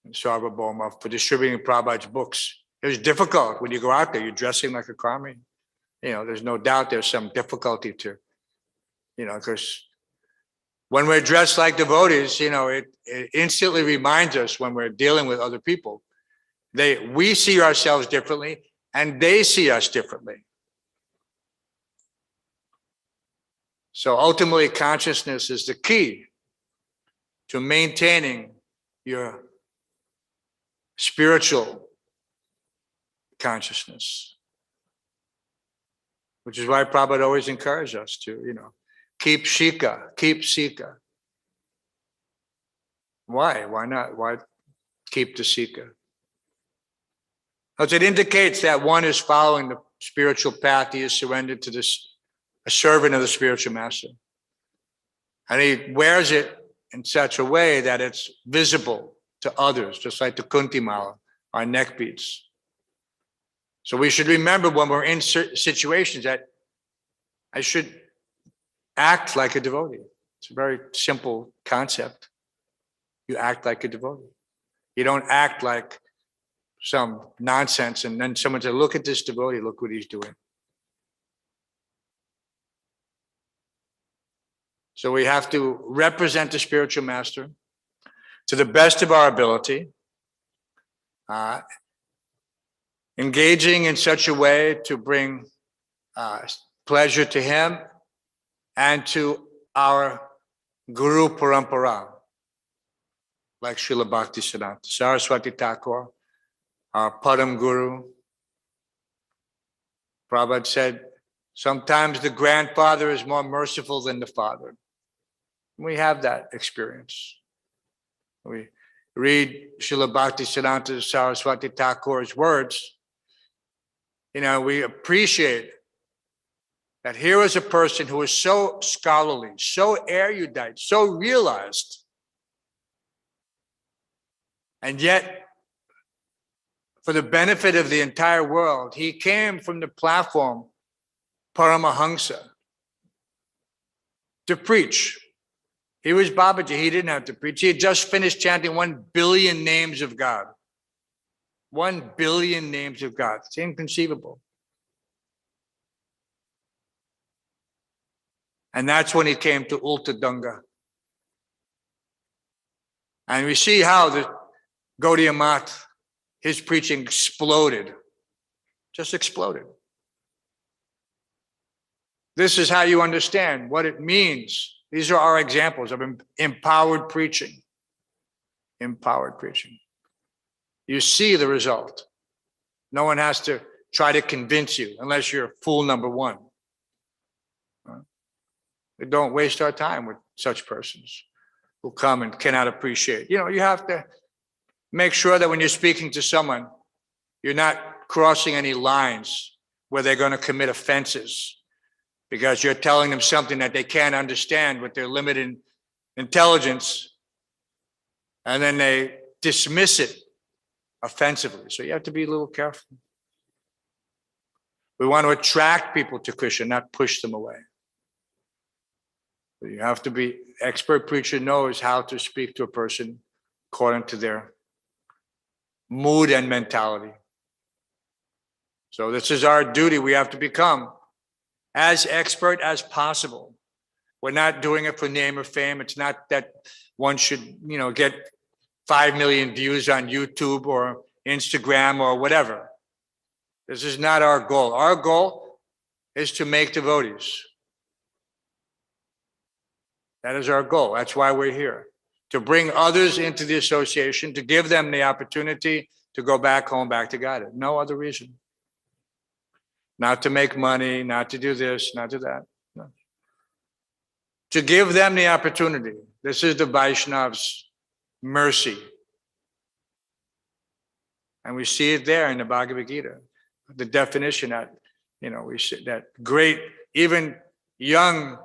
in Sarvabhauma for distributing Prabhupada's books. It was difficult when you go out there, you're dressing like a Karmi. You know, there's no doubt there's some difficulty to, you know, because when we're dressed like devotees, you know, it instantly reminds us when we're dealing with other people, we see ourselves differently and they see us differently. So ultimately, consciousness is the key to maintaining your spiritual consciousness, which is why Prabhupada always encouraged us to, you know, keep shika, keep sika. Why? Why not? Why keep the sika? Because it indicates that one is following the spiritual path. He is surrendered to a servant of the spiritual master. And he wears it in such a way that it's visible to others, just like the Kunti Mala, our neck beads. So we should remember when we're in situations that I should act like a devotee. It's a very simple concept. You act like a devotee. You don't act like some nonsense and then someone says, look at this devotee, look what he's doing. So we have to represent the spiritual master to the best of our ability, engaging in such a way to bring pleasure to him and to our Guru Parampara, like Srila Bhaktisiddhanta Saraswati Thakur, our Padam Guru. Prabhupada said, sometimes the grandfather is more merciful than the father. We have that experience. We read Srila Bhaktisiddhanta Saraswati Thakur's words, you know, we appreciate that here is a person who is so scholarly, so erudite, so realized, and yet, for the benefit of the entire world, he came from the platform Paramahansa to preach. He was Babaji, he didn't have to preach. He had just finished chanting 1 billion names of God. 1 billion names of God. It's inconceivable. And that's when he came to Ulta Dunga. And we see how the Gaudiya Math, his preaching exploded. Just exploded. This is how you understand what it means. These are our examples of empowered preaching. Empowered preaching. You see the result. No one has to try to convince you unless you're fool number one. We don't waste our time with such persons who come and cannot appreciate. You know, you have to make sure that when you're speaking to someone, you're not crossing any lines where they're going to commit offenses because you're telling them something that they can't understand with their limited intelligence, and then they dismiss it offensively. So you have to be a little careful. We want to attract people to Krishna, not push them away. You have to be, expert preacher knows how to speak to a person according to their mood and mentality. So this is our duty. We have to become as expert as possible. We're not doing it for name or fame. It's not that one should, you know, get 5 million views on YouTube or Instagram or whatever. This is not our goal. Our goal is to make devotees. That is our goal. That's why we're here. To bring others into the association, to give them the opportunity to go back home, back to God. No other reason. Not to make money, not to do this, not to that. No. To give them the opportunity. This is the Vaishnav's mercy. And we see it there in the Bhagavad Gita. The definition that, you know, we see that great, even young,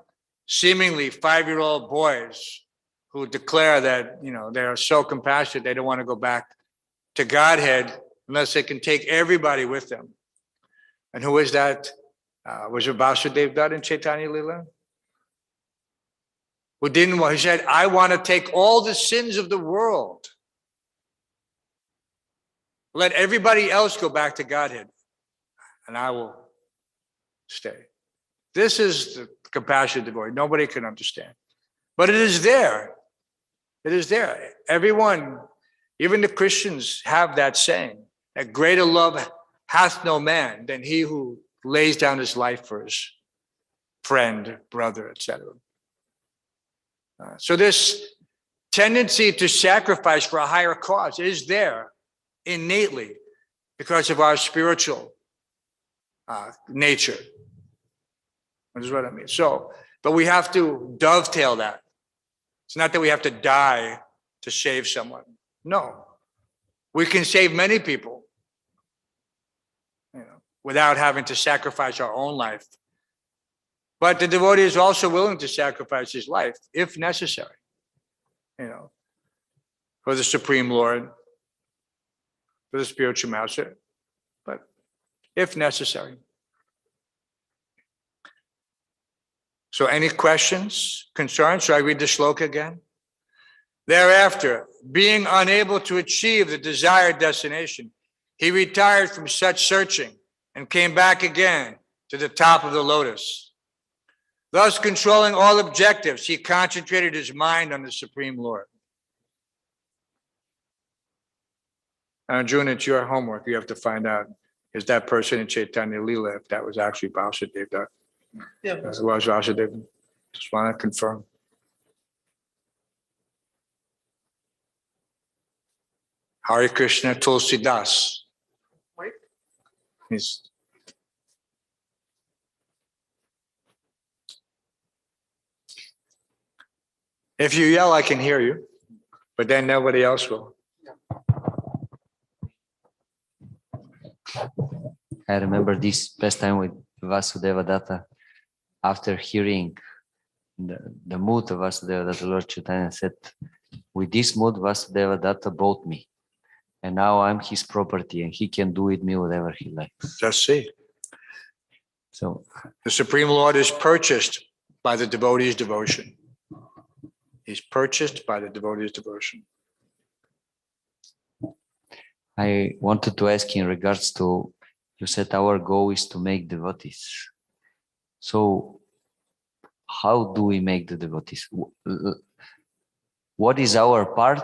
seemingly 5-year-old boys who declare that, you know, they are so compassionate, they don't want to go back to Godhead unless they can take everybody with them. And who is that? Was it Vasudev Dutt in Chaitanya Lila? Who didn't want, he said, I want to take all the sins of the world. Let everybody else go back to Godhead, and I will stay. This is the compassionate devotee. Nobody can understand. But it is there. It is there. Everyone, even the Christians, have that saying, that greater love hath no man than he who lays down his life for his friend, brother, etc. So this tendency to sacrifice for a higher cause is there innately because of our spiritual nature. That is what I mean. So, but we have to dovetail that. It's not that we have to die to save someone. No. We can save many people, you know, without having to sacrifice our own life. But the devotee is also willing to sacrifice his life, if necessary, you know, for the Supreme Lord, for the spiritual master, but if necessary. So any questions, concerns? Should I read the shloka again? Thereafter, being unable to achieve the desired destination, he retired from such searching and came back again to the top of the lotus. Thus, controlling all objectives, he concentrated his mind on the Supreme Lord. Arjuna, it's your homework. You have to find out, is that person in Chaitanya Lila, if that was actually Vasudev Dutt? Yeah. It was Vasudev. Just want to confirm. Hare Krishna Tulsi Das. Wait. He's if you yell, I can hear you, but then nobody else will. I remember this past time with Vasudeva Datta. After hearing the mood of Vasudeva Datta, Lord Chaitanya said, with this mood, Vasudeva Datta bought me. And now I'm his property and he can do with me whatever he likes. Just see. So the Supreme Lord is purchased by the devotee's devotion. He's purchased by the devotee's devotion. I wanted to ask in regards to, you said our goal is to make devotees. So how do we make the devotees? What is our part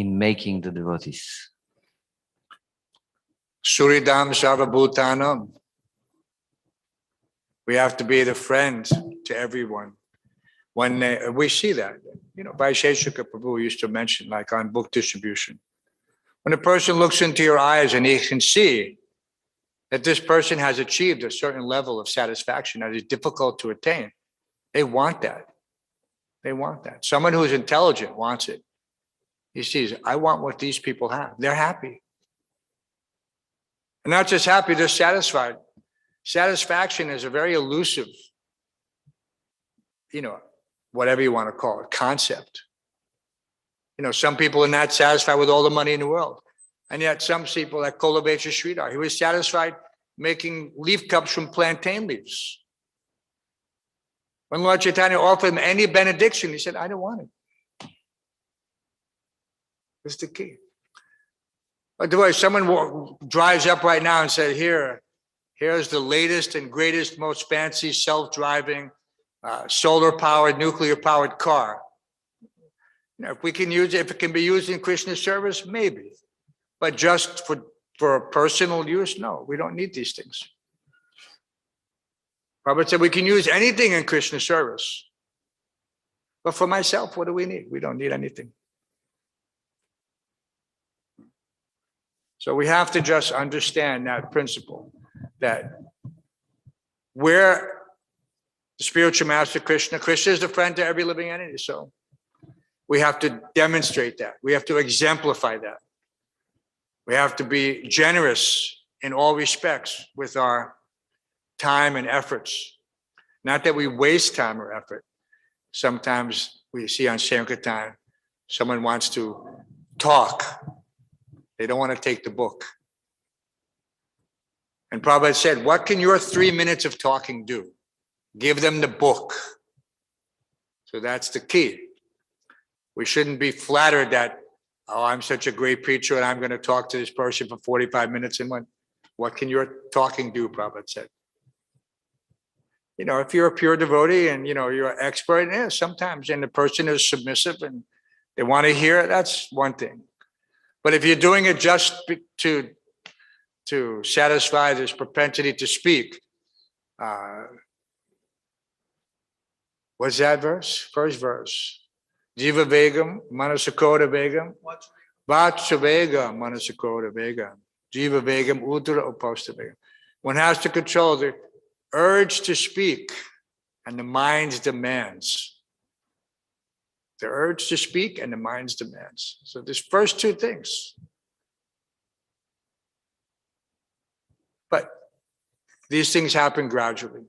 in making the devotees? Suridam Sarvabhutanam. We have to be the friend to everyone. When we see that, Vaisheshika Prabhu used to mention, like on book distribution, when a person looks into your eyes and he can see that this person has achieved a certain level of satisfaction that is difficult to attain, they want that. They want that. Someone who is intelligent wants it. He sees, I want what these people have. They're happy. And not just happy, they're satisfied. Satisfaction is a very elusive, whatever you want to call it, concept. Some people are not satisfied with all the money in the world. And yet some people, like Kolabecha Sridhar, he was satisfied making leaf cups from plantain leaves. When Lord Chaitanya offered him any benediction, he said, I don't want it. That's the key. By the way, someone drives up right now and said, here's the latest and greatest, most fancy self-driving, solar-powered, nuclear-powered car. If we can use it, if it can be used in Krishna service, maybe. But just for personal use, no, we don't need these things. Prabhupada said we can use anything in Krishna service. But for myself, what do we need? We don't need anything. So we have to just understand that principle, that we're the spiritual master Krishna. Krishna is the friend to every living entity. So we have to demonstrate that. We have to exemplify that. We have to be generous in all respects with our time and efforts. Not that we waste time or effort. Sometimes we see on Sankirtan, someone wants to talk. They don't want to take the book. And Prabhupada said, what can your 3 minutes of talking do? Give them the book. So that's the key. We shouldn't be flattered that, oh, I'm such a great preacher and I'm going to talk to this person for 45 minutes. And what can your talking do, Prabhupada said. If you're a pure devotee and, you're an expert, sometimes, and the person is submissive and they want to hear it, that's one thing. But if you're doing it just to satisfy this propensity to speak, what's that verse? First verse. Jiva Vegam, Manasakoda Vegam, Vacha Vegam, Manasakoda Vegam, Jiva Vegam, Uttara Uposta Vegam. One has to control the urge to speak and the mind's demands. The urge to speak and the mind's demands. So there's first two things. But these things happen gradually,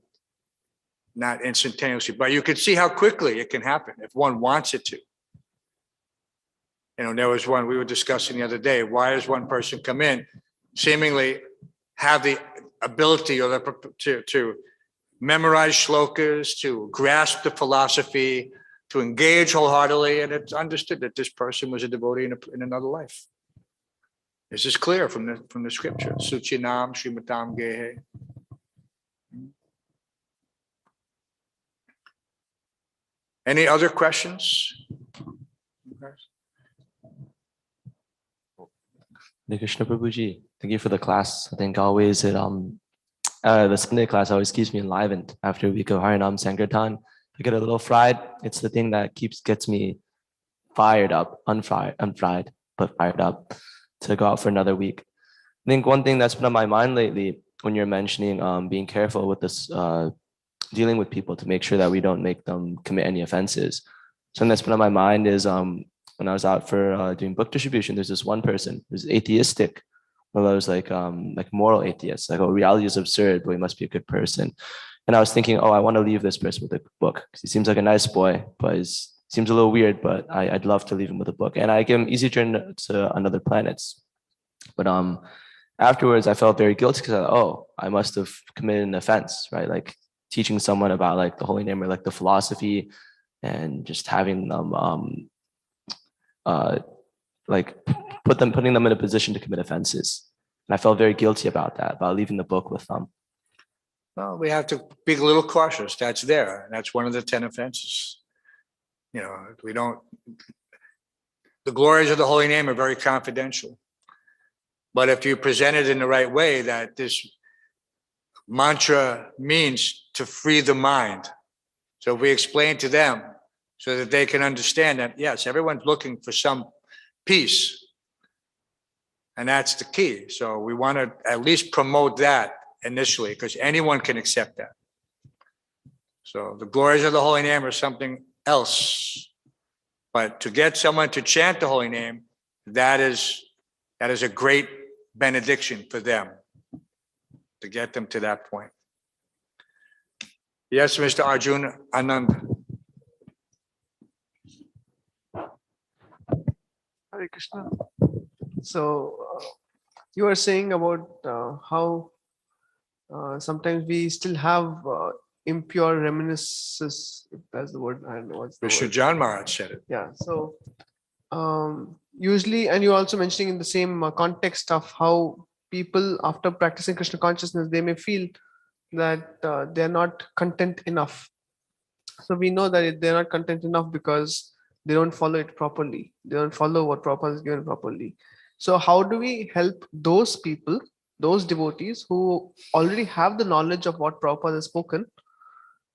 not instantaneously. But you can see how quickly it can happen if one wants it to. There was one we were discussing the other day. Why does one person come in, seemingly have the ability or to memorize shlokas, to grasp the philosophy, to engage wholeheartedly, and it's understood that this person was a devotee in another life. This is clear from the scripture. Suchinam Srimatam Gehe. Any other questions? Krishna Prabhuji, thank you for the class. I think always the Sunday class always keeps me enlivened after a week of Harinam Sankirtan. I get a little fried. It's the thing that gets me fired up, unfried, but fired up to go out for another week. I think one thing that's been on my mind lately when you're mentioning being careful with this, dealing with people to make sure that we don't make them commit any offenses. Something that's been on my mind is when I was out for doing book distribution, there's this one person who's atheistic. One of those like moral atheists, like, oh, reality is absurd, but he must be a good person. And I was thinking, oh, I want to leave this person with a book because he seems like a nice boy, but he seems a little weird, but I'd love to leave him with a book. And I give him easy turn to another planets. But afterwards, I felt very guilty because I must have committed an offense, right? Like teaching someone about like the holy name or like the philosophy and just having them like putting them in a position to commit offenses. And I felt very guilty about that, about leaving the book with them. Well, we have to be a little cautious. That's there. And that's one of the 10 offenses. You know, the glories of the holy name are very confidential. But if you present it in the right way, that this mantra means to free the mind. So if we explain to them so that they can understand that, yes, everyone's looking for some peace. And that's the key. So we want to at least promote that initially, because anyone can accept that. So the glories of the holy name are something else. But to get someone to chant the holy name, that is a great benediction for them, to get them to that point. Yes, Mr. Arjun Anand. Hare Krishna. So you were saying about how sometimes we still have impure reminiscences, if that's the word. I don't know what's the Mr. word. John Maharaj said it. Yeah. So usually, and you're also mentioning in the same context of how people, after practicing Krishna consciousness, they may feel that they're not content enough. So we know that they're not content enough because they don't follow it properly. They don't follow what Prabhupada is given properly. So how do we help those people, those devotees who already have the knowledge of what Prabhupada has spoken,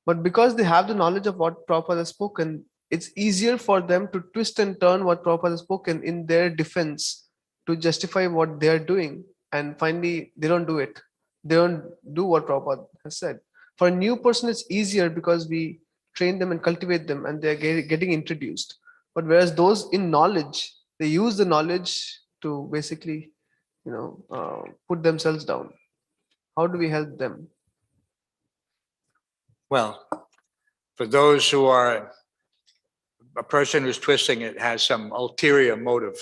but because they have the knowledge of what Prabhupada has spoken, it's easier for them to twist and turn what Prabhupada has spoken in their defense to justify what they're doing. And finally, they don't do it. They don't do what Prabhupada has said. For a new person, it's easier because we train them and cultivate them and they're getting introduced. But whereas those in knowledge, they use the knowledge to basically, put themselves down. How do we help them? Well, for those who are, a person who's twisting it has some ulterior motive,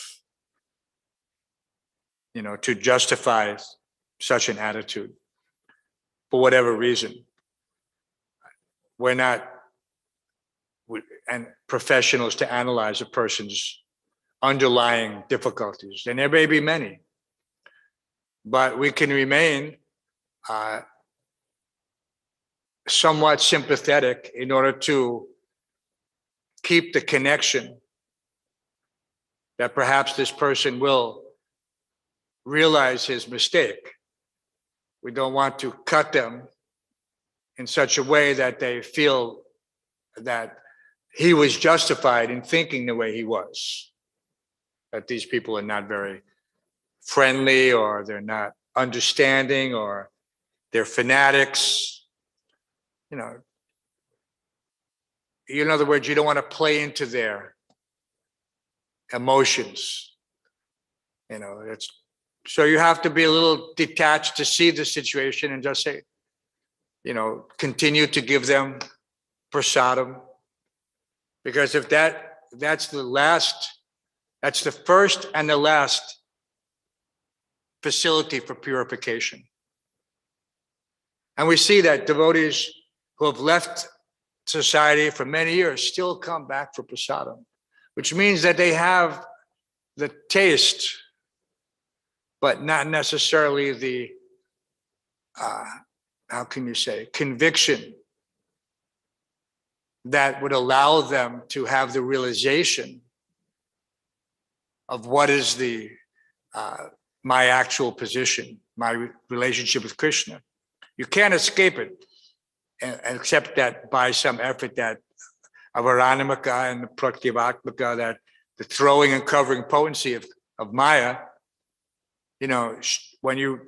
to justify such an attitude for whatever reason. We're not and professionals to analyze a person's underlying difficulties, and there may be many, but we can remain somewhat sympathetic in order to keep the connection that perhaps this person will realize his mistake. We don't want to cut them in such a way that they feel that he was justified in thinking the way he was, that these people are not very friendly, or they're not understanding, or they're fanatics. In other words, you don't want to play into their emotions. So you have to be a little detached to see the situation and just say, continue to give them prasadam. Because if that's the first and the last facility for purification. And we see that devotees who have left society for many years still come back for prasadam, which means that they have the taste, but not necessarily the, conviction that would allow them to have the realization of what is my actual position, my relationship with Krishna. You can't escape it, except that by some effort that avaranamaka and the praktivatmaka, that the throwing and covering potency of Maya, when you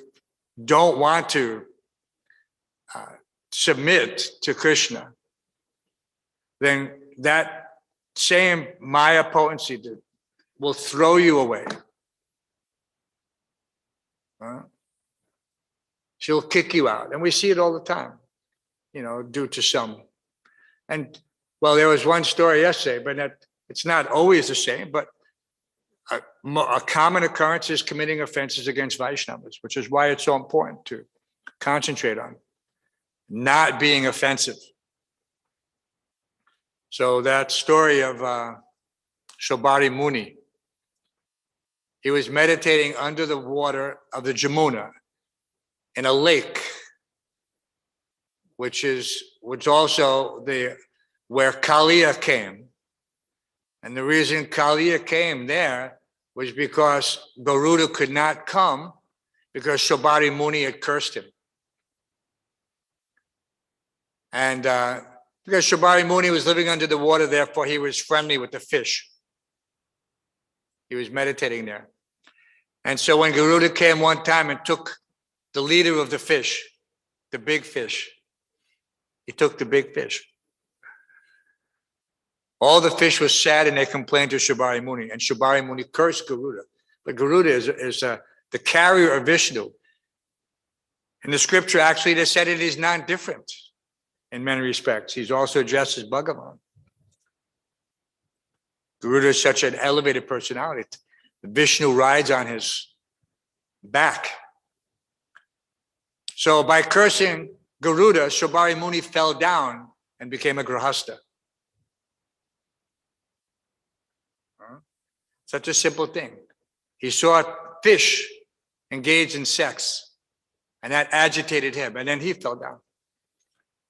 don't want to submit to Krishna, then that same Maya potency will throw you away. She'll kick you out. And we see it all the time, due to some. And, well, there was one story yesterday, but it's not always the same, but a common occurrence is committing offenses against Vaishnavas, which is why it's so important to concentrate on not being offensive. So that story of Shobari Muni, He was meditating under the water of the Jamuna in a lake, which also where Kaliya came. And the reason Kaliya came there was because Garuda could not come because Shobari Muni had cursed him. And because Shobari Muni was living under the water, therefore he was friendly with the fish. He was meditating there. And so when Garuda came one time and took the leader of the fish, the big fish, he took the big fish. All the fish was sad and they complained to Shobari Muni, and Shobari Muni cursed Garuda. But Garuda is the carrier of Vishnu. In the scripture, actually, they said it is not different in many respects. He's also addressed as Bhagavan. Garuda is such an elevated personality. Vishnu rides on his back. So by cursing Garuda, Shobari Muni fell down and became a grahasta. Such a simple thing. He saw fish engaged in sex, and that agitated him, and then he fell down.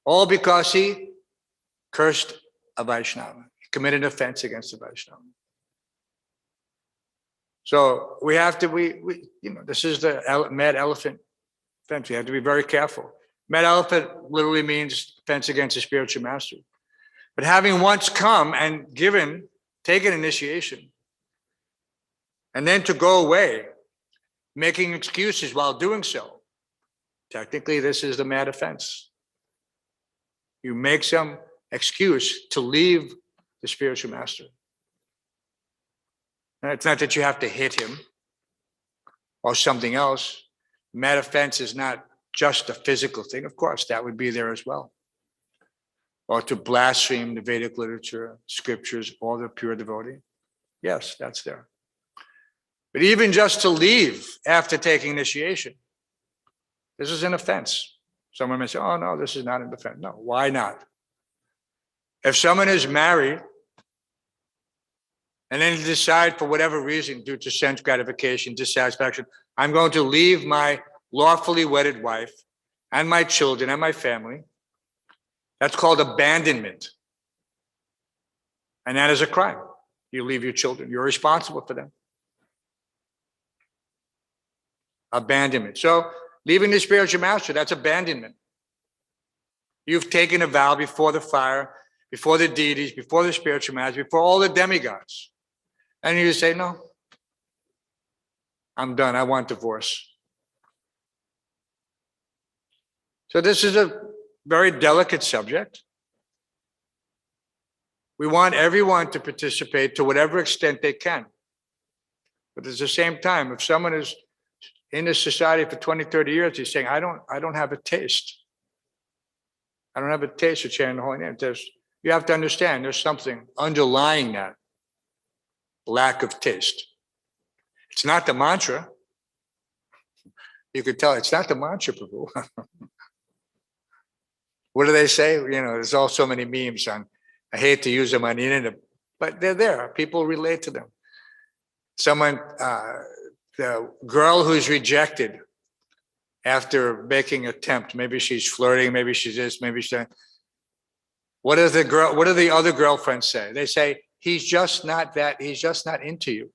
All because he cursed a Vaishnava. He committed an offense against a Vaishnava. So we have to, this is the mad elephant offense. We have to be very careful. Mad elephant literally means offense against a spiritual master. But having once come and taken initiation, and then to go away, making excuses while doing so, technically this is the mad offense. You make some excuse to leave the spiritual master. And it's not that you have to hit him or something else. Mad offense is not just a physical thing. Of course, that would be there as well. Or to blaspheme the Vedic literature, scriptures, or the pure devotee. Yes, that's there. But even just to leave after taking initiation, this is an offense. Someone may say, oh no, this is not an offense. No, why not? If someone is married and then decide for whatever reason, due to sense gratification, dissatisfaction, I'm going to leave my lawfully wedded wife and my children and my family, that's called abandonment. And that is a crime. You leave your children. You're responsible for them. Abandonment. So leaving the spiritual master, that's abandonment. You've taken a vow before the fire, before the deities, before the spiritual master, before all the demigods. And you say, no, I'm done. I want divorce. So this is a very delicate subject. We want everyone to participate to whatever extent they can. But at the same time, if someone is in this society for 20, 30 years, he's saying, I don't have a taste. I don't have a taste of chanting the holy name. You have to understand there's something underlying that lack of taste. It's not the mantra. You could tell it's not the mantra, Prabhu. What do they say? There's all so many memes on, I hate to use them on the internet, but they're there. People relate to them. Someone, the girl who's rejected after making an attempt, maybe she's flirting, maybe she's this, maybe she's that. What do the other girlfriends say? They say, he's just not into you.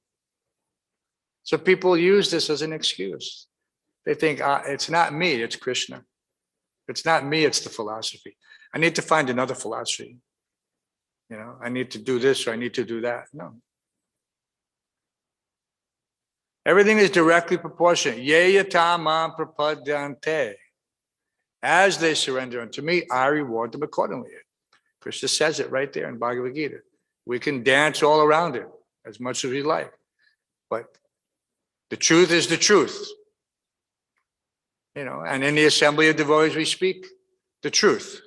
So people use this as an excuse. They think, it's not me, it's Krishna. It's not me, it's the philosophy. I need to find another philosophy. I need to do this or I need to do that. No. Everything is directly proportionate. Ye yata mam prapadyante. As they surrender unto me, I reward them accordingly. Krishna says it right there in Bhagavad Gita. We can dance all around it as much as we like. But the truth is the truth. And in the assembly of devotees, we speak the truth.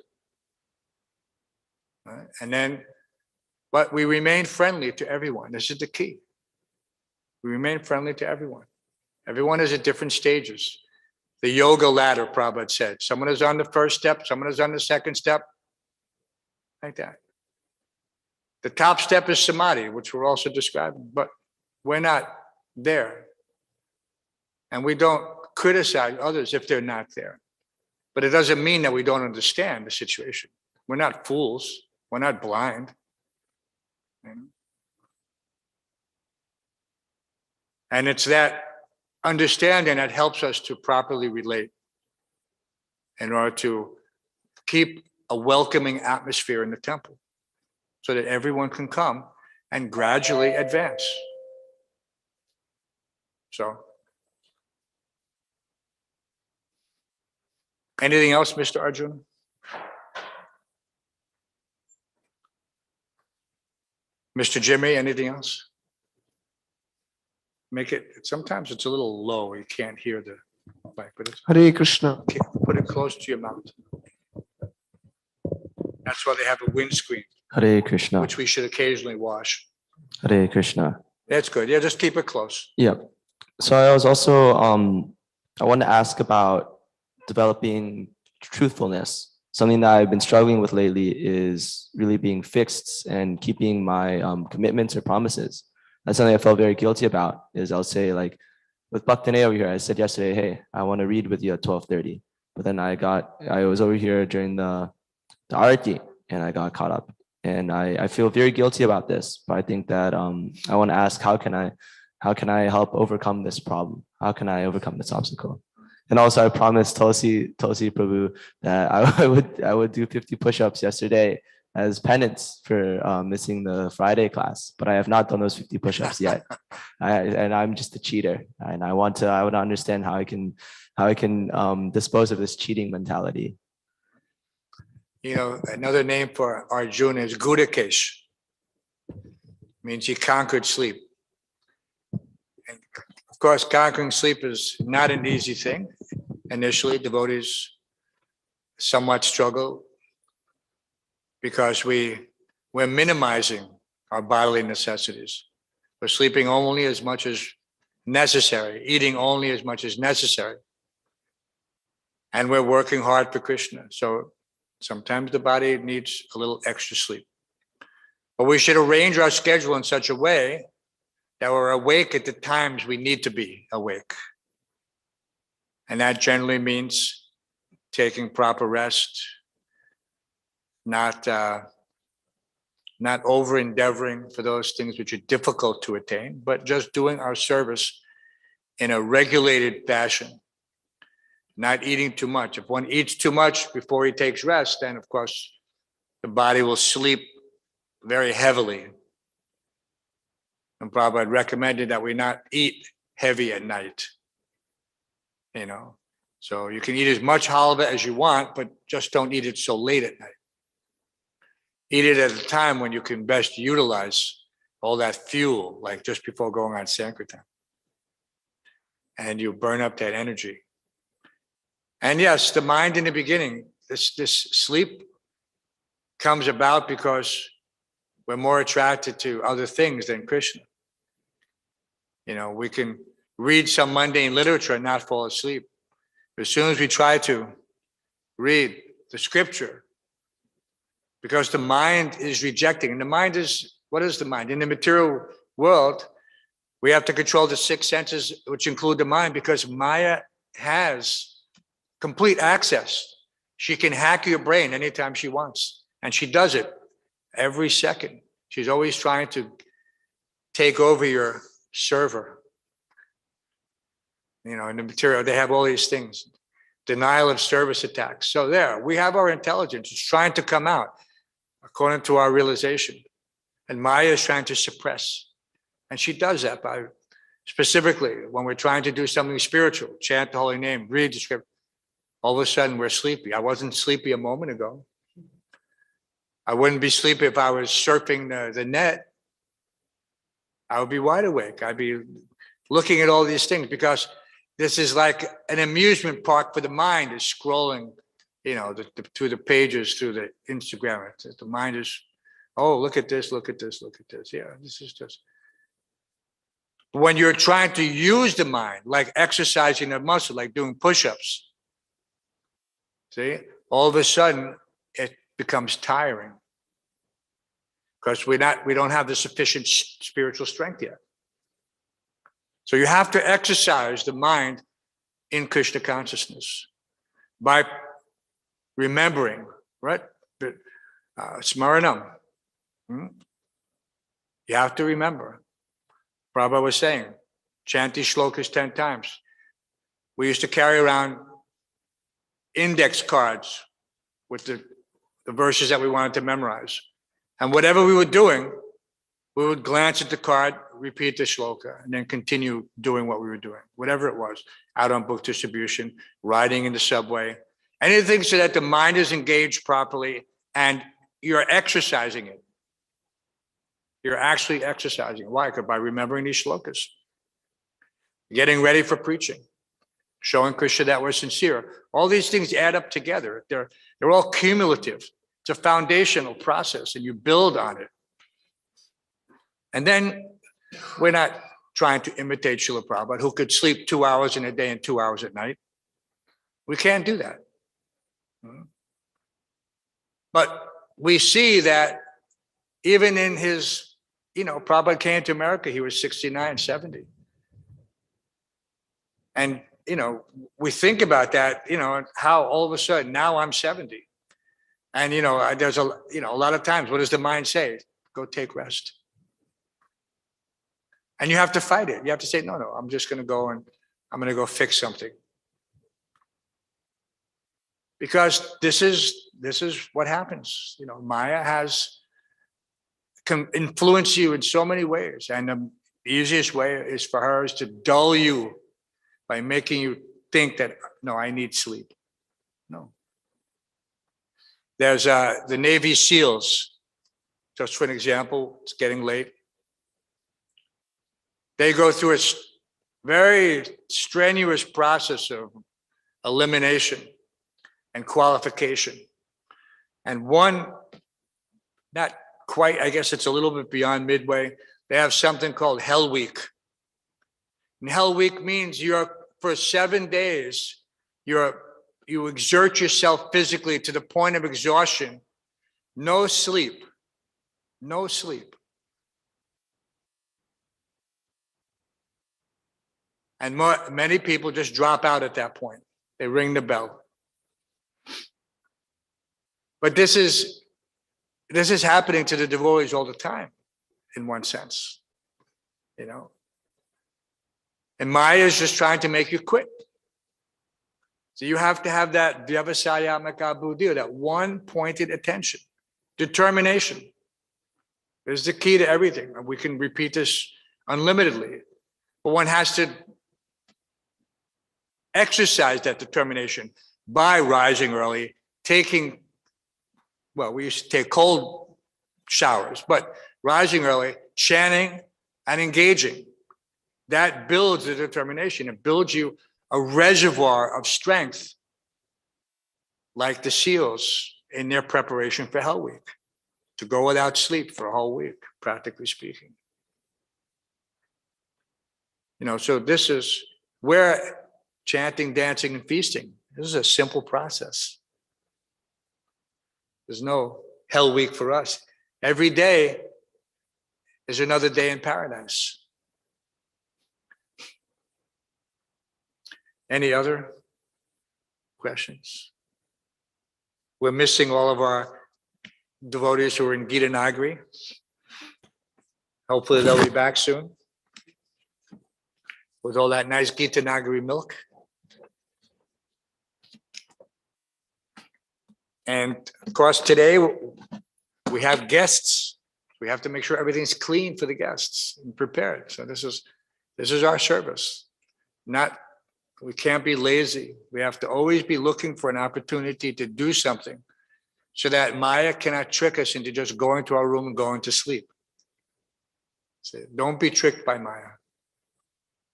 Right? And then, but we remain friendly to everyone. This is the key. We remain friendly to everyone. Everyone is at different stages. The yoga ladder, Prabhupada said. Someone is on the first step, someone is on the second step. Like that. The top step is samadhi, which we're also describing, but we're not there. And we don't criticize others if they're not there. But it doesn't mean that we don't understand the situation. We're not fools. We're not blind. And it's that understanding that helps us to properly relate in order to keep a welcoming atmosphere in the temple so that everyone can come and gradually advance. So, anything else, Mr. Arjuna? Mr. Jimmy, anything else? Make it, sometimes it's a little low. You can't hear the mic, but it's, Hare Krishna. okay, put it close to your mouth. That's why they have a windscreen, Hare Krishna. which we should occasionally wash. Hare Krishna. That's good. Yeah, just keep it close. Yeah. So I was also, I want to ask about developing truthfulness. Something that I've been struggling with lately is really being fixed and keeping my commitments or promises. That's something I felt very guilty about. Is I'll say, like, with Bhaktanay over here, I said yesterday, hey, I want to read with you at 12:30. But then I was over here during the Arati and I got caught up. And I feel very guilty about this. But I think that I want to ask, how can I help overcome this problem? How can I overcome this obstacle? And also I promised Tulsi Prabhu that I would do 50 push-ups yesterday as penance for missing the Friday class, but I have not done those 50 push-ups yet. And I'm just a cheater, and I want to understand how I can dispose of this cheating mentality. You know, another name for Arjuna is Gudakesh. Means he conquered sleep. And of course, conquering sleep is not an easy thing. Initially, devotees somewhat struggle because we're minimizing our bodily necessities. We're sleeping only as much as necessary, eating only as much as necessary. And we're working hard for Krishna. So sometimes the body needs a little extra sleep. But we should arrange our schedule in such a way that we're awake at the times we need to be awake. And that generally means taking proper rest, not over endeavoring for those things which are difficult to attain, but just doing our service in a regulated fashion, not eating too much. If one eats too much before he takes rest, then of course the body will sleep very heavily. And Prabhupada recommended that we not eat heavy at night. You know, so you can eat as much halva as you want, but just don't eat it so late at night. Eat it at a time when you can best utilize all that fuel, like just before going on Sankirtan. And you burn up that energy. And yes, the mind in the beginning, this sleep comes about because we're more attracted to other things than Krishna. You know, we can read some mundane literature and not fall asleep. As soon as we try to read the scripture, because the mind is rejecting, and the mind is, what is the mind? In the material world, we have to control the six senses, which include the mind, because Maya has complete access. She can hack your brain anytime she wants, and she does it every second. She's always trying to take over your server. You know, in the material, they have all these things. Denial of service attacks. So there, we have our intelligence. It's trying to come out according to our realization. And Maya is trying to suppress. And she does that by, specifically, when we're trying to do something spiritual, chant the holy name, read the script, all of a sudden we're sleepy. I wasn't sleepy a moment ago. I wouldn't be sleepy if I was surfing the net. I would be wide awake. I'd be looking at all these things because this is like an amusement park for the mind, is scrolling, you know, through the pages, through the Instagram. The mind is, oh, look at this, look at this, look at this. Yeah, this is just. When you're trying to use the mind, like exercising a muscle, like doing push-ups, see, all of a sudden it becomes tiring because we don't have the sufficient spiritual strength yet. So you have to exercise the mind in Krishna consciousness by remembering, right? Smaranam. You have to remember. Prabhupada was saying, chant these shlokas 10 times. We used to carry around index cards with the verses that we wanted to memorize. And whatever we were doing, we would glance at the card, repeat the shloka, and then continue doing what we were doing, whatever it was, out on book distribution, riding in the subway, anything so that the mind is engaged properly and you're exercising it. You're actually exercising. Why? Because by remembering these shlokas, getting ready for preaching, showing Krishna that we're sincere. All these things add up together. They're all cumulative. It's a foundational process, and you build on it. And then we're not trying to imitate Srila Prabhupada, who could sleep 2 hours in a day and 2 hours at night. We can't do that. But we see that even in his, Prabhupada came to America, he was 69, 70. And, we think about that, how all of a sudden now I'm 70. And, there's a lot of times, what does the mind say? Go take rest. And you have to fight it. You have to say, no, I'm just going to go and I'm going to go fix something. Because this is what happens. Maya can influence you in so many ways. And the easiest way is for her is to dull you by making you think that, no, I need sleep. No. There's the Navy SEALs, just for an example, it's getting late. They go through a very strenuous process of elimination and qualification. And one, not quite, I guess it's a little bit beyond midway, they have something called Hell Week. And Hell Week means for 7 days, you exert yourself physically to the point of exhaustion. No sleep. No sleep. And many people just drop out at that point. They ring the bell. But this is happening to the devotees all the time, in one sense. And Maya is just trying to make you quit. So you have to have that vyavasayamaka buddhi, that one pointed attention, determination. This is the key to everything. We can repeat this unlimitedly, but one has to exercise that determination by rising early, we used to take cold showers, but rising early, chanting and engaging, that builds the determination. It builds you a reservoir of strength, like the SEALs in their preparation for Hell Week, to go without sleep for a whole week, practically speaking. So this is where chanting, dancing, and feasting, this is a simple process. There's no Hell Week for us. Every day is another day in paradise. Any other questions? We're missing all of our devotees who are in Gita Nagari. Hopefully they'll be back soon with all that nice Gita Nagari milk. And of course, today we have guests. We have to make sure everything's clean for the guests and prepared. So this is our service. We can't be lazy. We have to always be looking for an opportunity to do something so that Maya cannot trick us into just going to our room and going to sleep. So don't be tricked by Maya.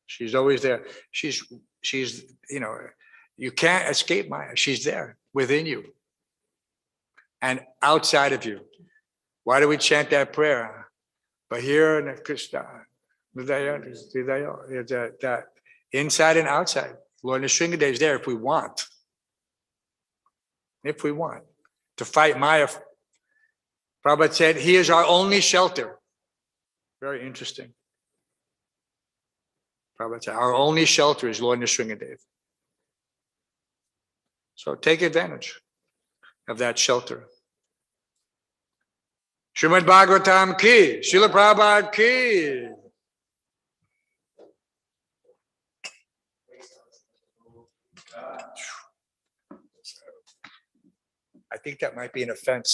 She's always there. She's you can't escape Maya. She's there within you and outside of you. Why do we chant that prayer? But here in Krishna, that inside and outside, Lord Nrsingadev is there if we want. If we want to fight Maya. Prabhupada said, he is our only shelter. Very interesting. Prabhupada said, our only shelter is Lord Nrsingadev. So take advantage of that shelter. Srimad Bhagavatam ki, Srila Prabhupada ki. I think that might be an offense.